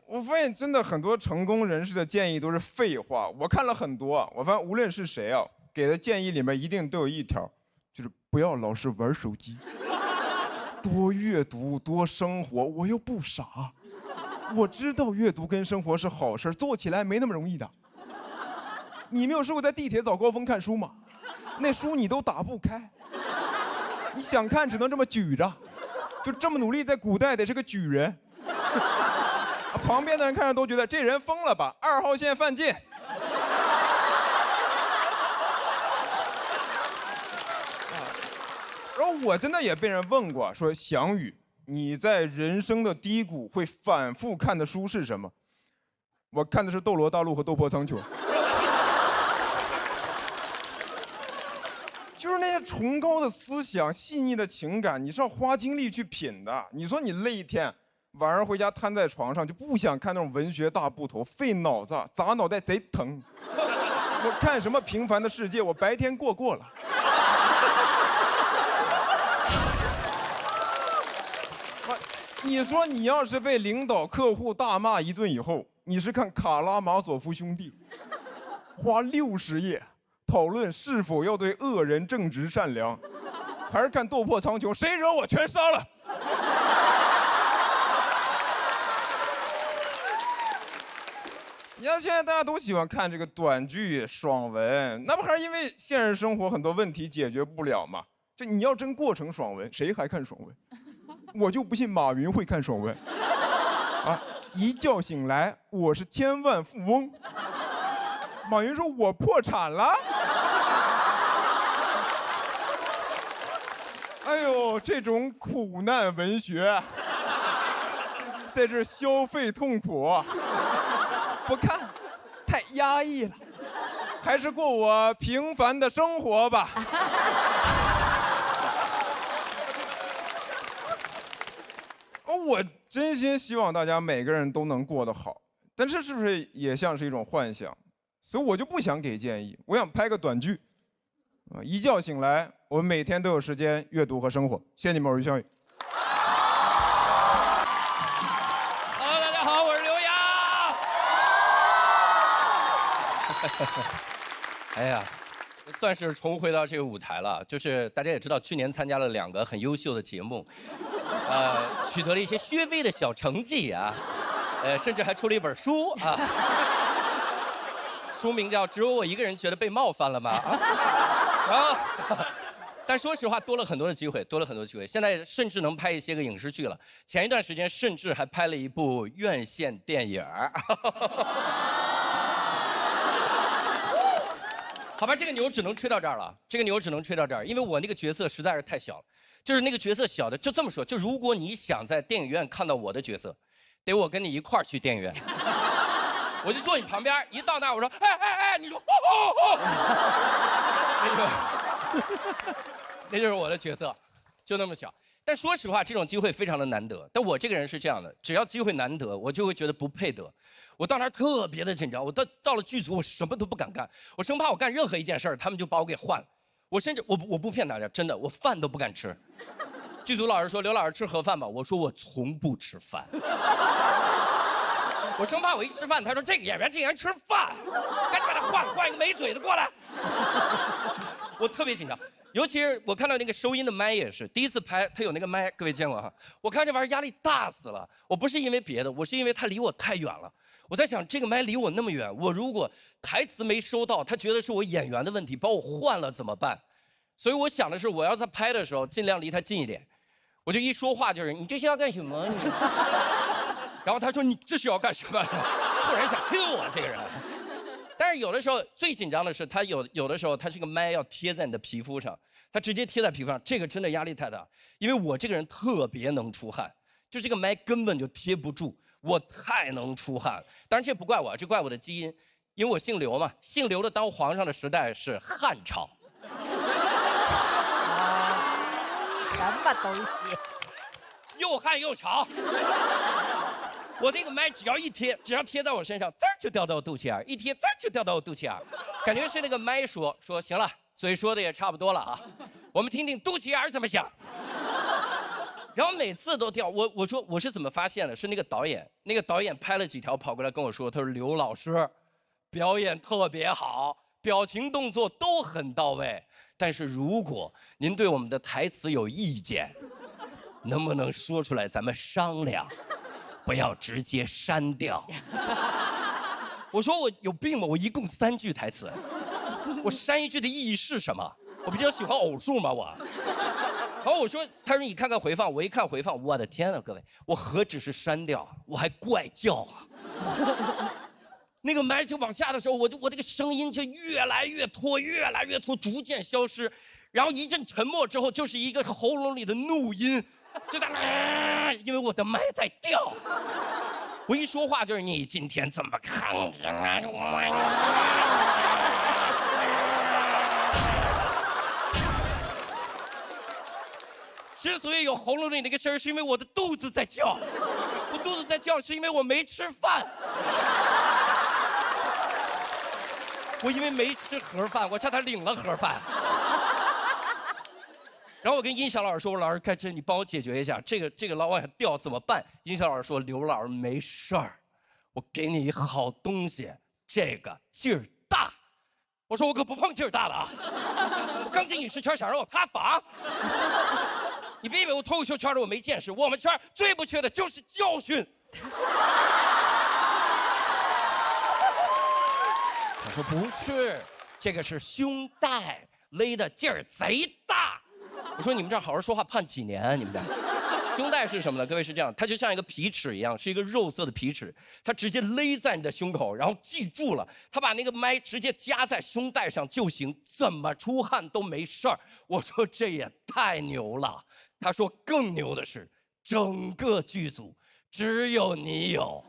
我发现真的很多成功人士的建议都是废话。我看了很多，我发现无论是谁啊，给的建议里面一定都有一条，就是不要老是玩手机，多阅读，多生活。我又不傻，我知道阅读跟生活是好事，做起来没那么容易的。你没有试过在地铁早高峰看书吗？那书你都打不开。你想看只能这么举着，就这么努力，在古代得是个举人。旁边的人看着都觉得这人疯了吧，2号线犯贱。然后我真的也被人问过，说翔宇，你在人生的低谷会反复看的书是什么？我看的是《斗罗大陆》和《斗破苍穹》。就是那些崇高的思想、细腻的情感，你是要花精力去品的。你说你累一天，晚上回家瘫在床上就不想看那种文学大部头，费脑子，砸脑袋贼疼。我看什么《平凡的世界》，我白天过了。你说你要是被领导、客户大骂一顿以后，你是看《卡拉马佐夫兄弟》，花60页。讨论是否要对恶人正直善良，还是看斗破苍穹，谁惹我全杀了。你看现在大家都喜欢看这个短剧、爽文，那不还是因为现实生活很多问题解决不了吗？这你要真过成爽文，谁还看爽文？我就不信马云会看爽文。啊，一觉醒来我是千万富翁。马云说我破产了。哎呦，这种苦难文学，在这消费痛苦，不看，太压抑了，还是过我平凡的生活吧。我真心希望大家每个人都能过得好，但这是不是也像是一种幻想？所以我就不想给建议，我想拍个短剧，一觉醒来，我们每天都有时间阅读和生活。谢谢你们，我是翔宇。Hello， 大家好，我是刘洋。哎呀，算是重回到这个舞台了。就是大家也知道，去年参加了2个很优秀的节目，取得了一些略微的小成绩啊，甚至还出了一本书啊。书名叫《只有我一个人觉得被冒犯了吗》啊，然后，但说实话，多了很多的机会，现在甚至能拍一些个影视剧了。前一段时间甚至还拍了一部院线电影好吧，这个牛只能吹到这儿了，因为我那个角色实在是太小了，就是那个角色小的，就这么说，就如果你想在电影院看到我的角色，得我跟你一块儿去电影院。我就坐你旁边，一到那我说，哎，你说哦，那就是我的角色，就那么小。但说实话，这种机会非常的难得。但我这个人是这样的，只要机会难得，我就会觉得不配得。我到那儿特别的紧张，我到了剧组，我什么都不敢干，我生怕我干任何一件事儿，他们就把我给换了。我甚至我不骗大家，真的，我饭都不敢吃。剧组老师说，刘老师吃盒饭吧，我说我从不吃饭。我生怕我一吃饭，他说这个演员竟然吃饭，赶紧把他换一个没嘴的过来。我特别紧张，尤其是我看到那个收音的麦也是，第一次拍它有那个麦，各位见过哈？我看这玩意儿压力大死了。我不是因为别的，我是因为它离我太远了。我在想，这个麦离我那么远，我如果台词没收到，他觉得是我演员的问题，把我换了怎么办？所以我想的是，我要在拍的时候尽量离他近一点。我就一说话就是你这是要干什么？然后他说你这是要干什么？突然想亲我这个人。但是有的时候最紧张的是，他有的时候他这个麦要贴在你的皮肤上，他直接贴在皮肤上，这个真的压力太大。因为我这个人特别能出汗，就这个麦根本就贴不住，我太能出汗。当然这不怪我，这怪我的基因，因为我姓刘嘛，姓刘的当皇上的时代是汉朝。什么东西？又汗又潮。我这个麦只要贴在我身上，滋儿就掉到我肚脐眼，一贴滋儿就掉到我肚脐眼，感觉是那个麦说行了，嘴说的也差不多了啊，我们听听肚脐眼怎么想。然后每次都掉，我说我是怎么发现的？是那个导演拍了几条跑过来跟我说，他说刘老师，表演特别好，表情动作都很到位，但是如果您对我们的台词有意见，能不能说出来咱们商量？不要直接删掉。我说我有病吗？我一共3句台词，我删1句的意义是什么？我比较喜欢偶数吗？我。然后我说，他说你看看回放，我一看回放，我的天啊，各位，我何止是删掉，我还怪叫啊。那个麦就往下的时候，我这个声音就越来越拖，逐渐消失，然后一阵沉默之后，就是一个喉咙里的怒音。就在因为我的麦在掉，我一说话就是你今天怎么看着之所以有喉咙里那个声儿，是因为我的肚子在叫，我肚子在叫是因为我没吃饭，我因为没吃盒饭，我叫他领了盒饭。然后我跟音响老师说：“我老师，看这你帮我解决一下，这个老往下掉怎么办？”音响老师说：“刘老师没事儿，我给你一好东西，这个劲儿大。”我说：“我可不碰劲儿大的啊！我刚进影视圈，想让我塌房。你别以为我脱口秀圈的我没见识，我们圈最不缺的就是教训。”他说：“不是，这个是胸带勒的劲儿贼大。”我说你们这儿好好说话，判几年啊？你们这儿胸带是什么呢？各位是这样，它就像一个皮尺一样，是一个肉色的皮尺，它直接勒在你的胸口，然后记住了，它把那个麦直接夹在胸带上就行，怎么出汗都没事儿。我说这也太牛了。他说更牛的是，整个剧组只有你有。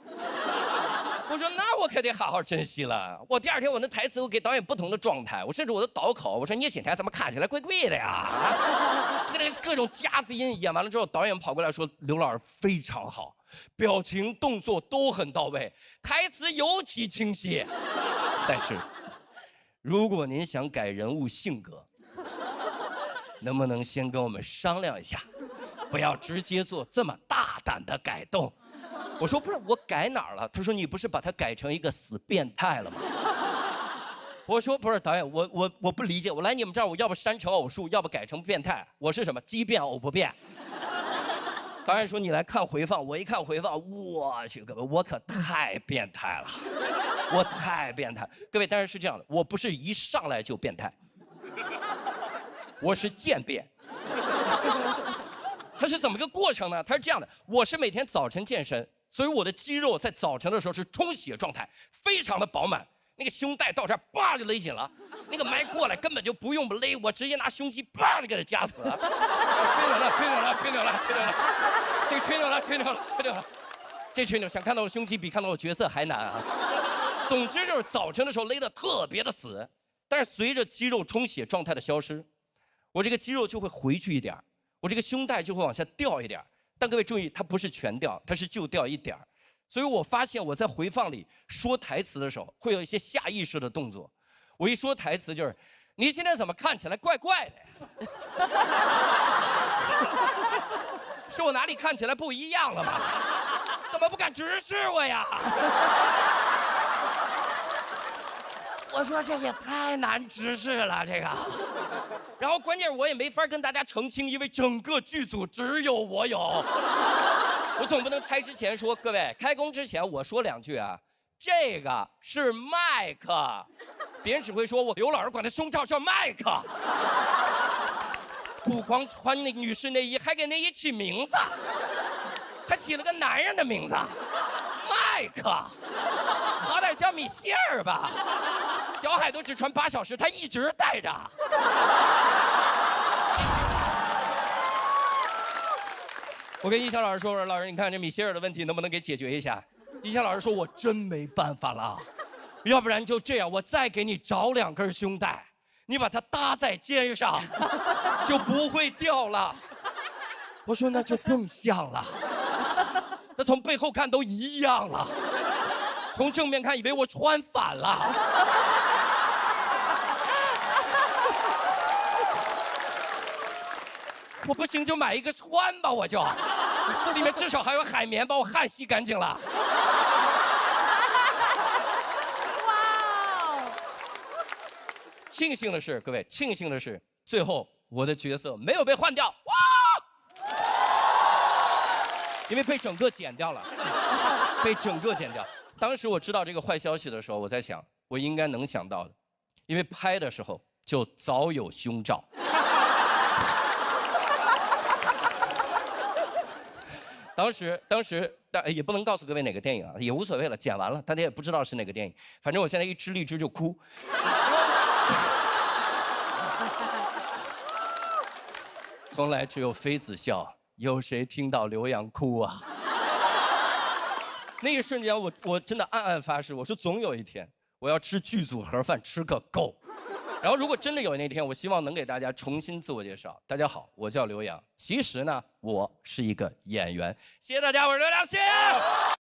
我说那我可得好好珍惜了。我第2天我那台词我给导演不同的状态，我甚至我的导口，我说你今天怎么看起来怪怪的呀？各种夹子音演完了之后，导演跑过来说刘老师非常好，表情动作都很到位，台词尤其清晰。但是如果您想改人物性格，能不能先跟我们商量一下，不要直接做这么大胆的改动？我说不是，我改哪儿了？他说你不是把他改成一个死变态了吗？我说不是导演，我不理解，我来你们这儿我要不删成偶数，要不改成变态，我是什么奇变偶不变？导演说你来看回放，我一看回放，我去各位，我可太变态了，我太变态。各位，但是是这样的，我不是一上来就变态，我是渐变。它是怎么个过程呢？它是这样的，我是每天早晨健身，所以我的肌肉在早晨的时候是充血状态，非常的饱满。那个胸带到这儿，叭就勒紧了。那个麦过来根本就不用勒，我直接拿胸肌叭就给它夹死了。吹牛了，吹牛了，吹牛了，吹牛了，这吹牛了，吹牛了，吹牛了，这吹牛想看到我胸肌比看到我角色还难啊。总之就是早晨的时候勒得特别的死，但是随着肌肉充血状态的消失，我这个肌肉就会回去一点。我这个胸带就会往下掉一点，但各位注意，它不是全掉，它是就掉一点。所以我发现我在回放里说台词的时候，会有一些下意识的动作。我一说台词就是：“你现在怎么看起来怪怪的呀？是我哪里看起来不一样了吗？怎么不敢直视我呀？”我说这也太难直视了，这个。然后关键我也没法跟大家澄清，因为整个剧组只有我有。我总不能开之前说，各位开工之前我说2句啊，这个是麦克，别人只会说我刘老师管他胸罩叫麦克。不光穿那女士内衣，还给内衣起名字，还起了个男人的名字，麦克，好歹叫米歇尔吧。小海都只穿8小时，他一直带着。我跟一翔老师说，老师，你看这米歇尔的问题能不能给解决一下？一翔老师说，我真没办法了，要不然就这样，我再给你找2根胸带，你把它搭在肩上，就不会掉了。我说那就更像了，那从背后看都一样了，从正面看以为我穿反了。我不行就买一个穿吧，我就，这里面至少还有海绵把我汗吸干净了。哇！庆幸的是，各位，庆幸的是，最后我的角色没有被换掉，哇！因为被整个剪掉了，被整个剪掉。当时我知道这个坏消息的时候，我在想，我应该能想到的，因为拍的时候就早有胸罩。当时，但也不能告诉各位哪个电影啊，也无所谓了，剪完了，大家也不知道是哪个电影。反正我现在一支荔枝就哭。从来只有妃子笑，有谁听到刘洋哭啊？那一瞬间，我真的暗暗发誓，我说总有一天我要吃剧组盒饭吃个够。然后如果真的有那天，我希望能给大家重新自我介绍。大家好，我叫刘洋，其实呢，我是一个演员。谢谢大家，我是刘洋，谢谢。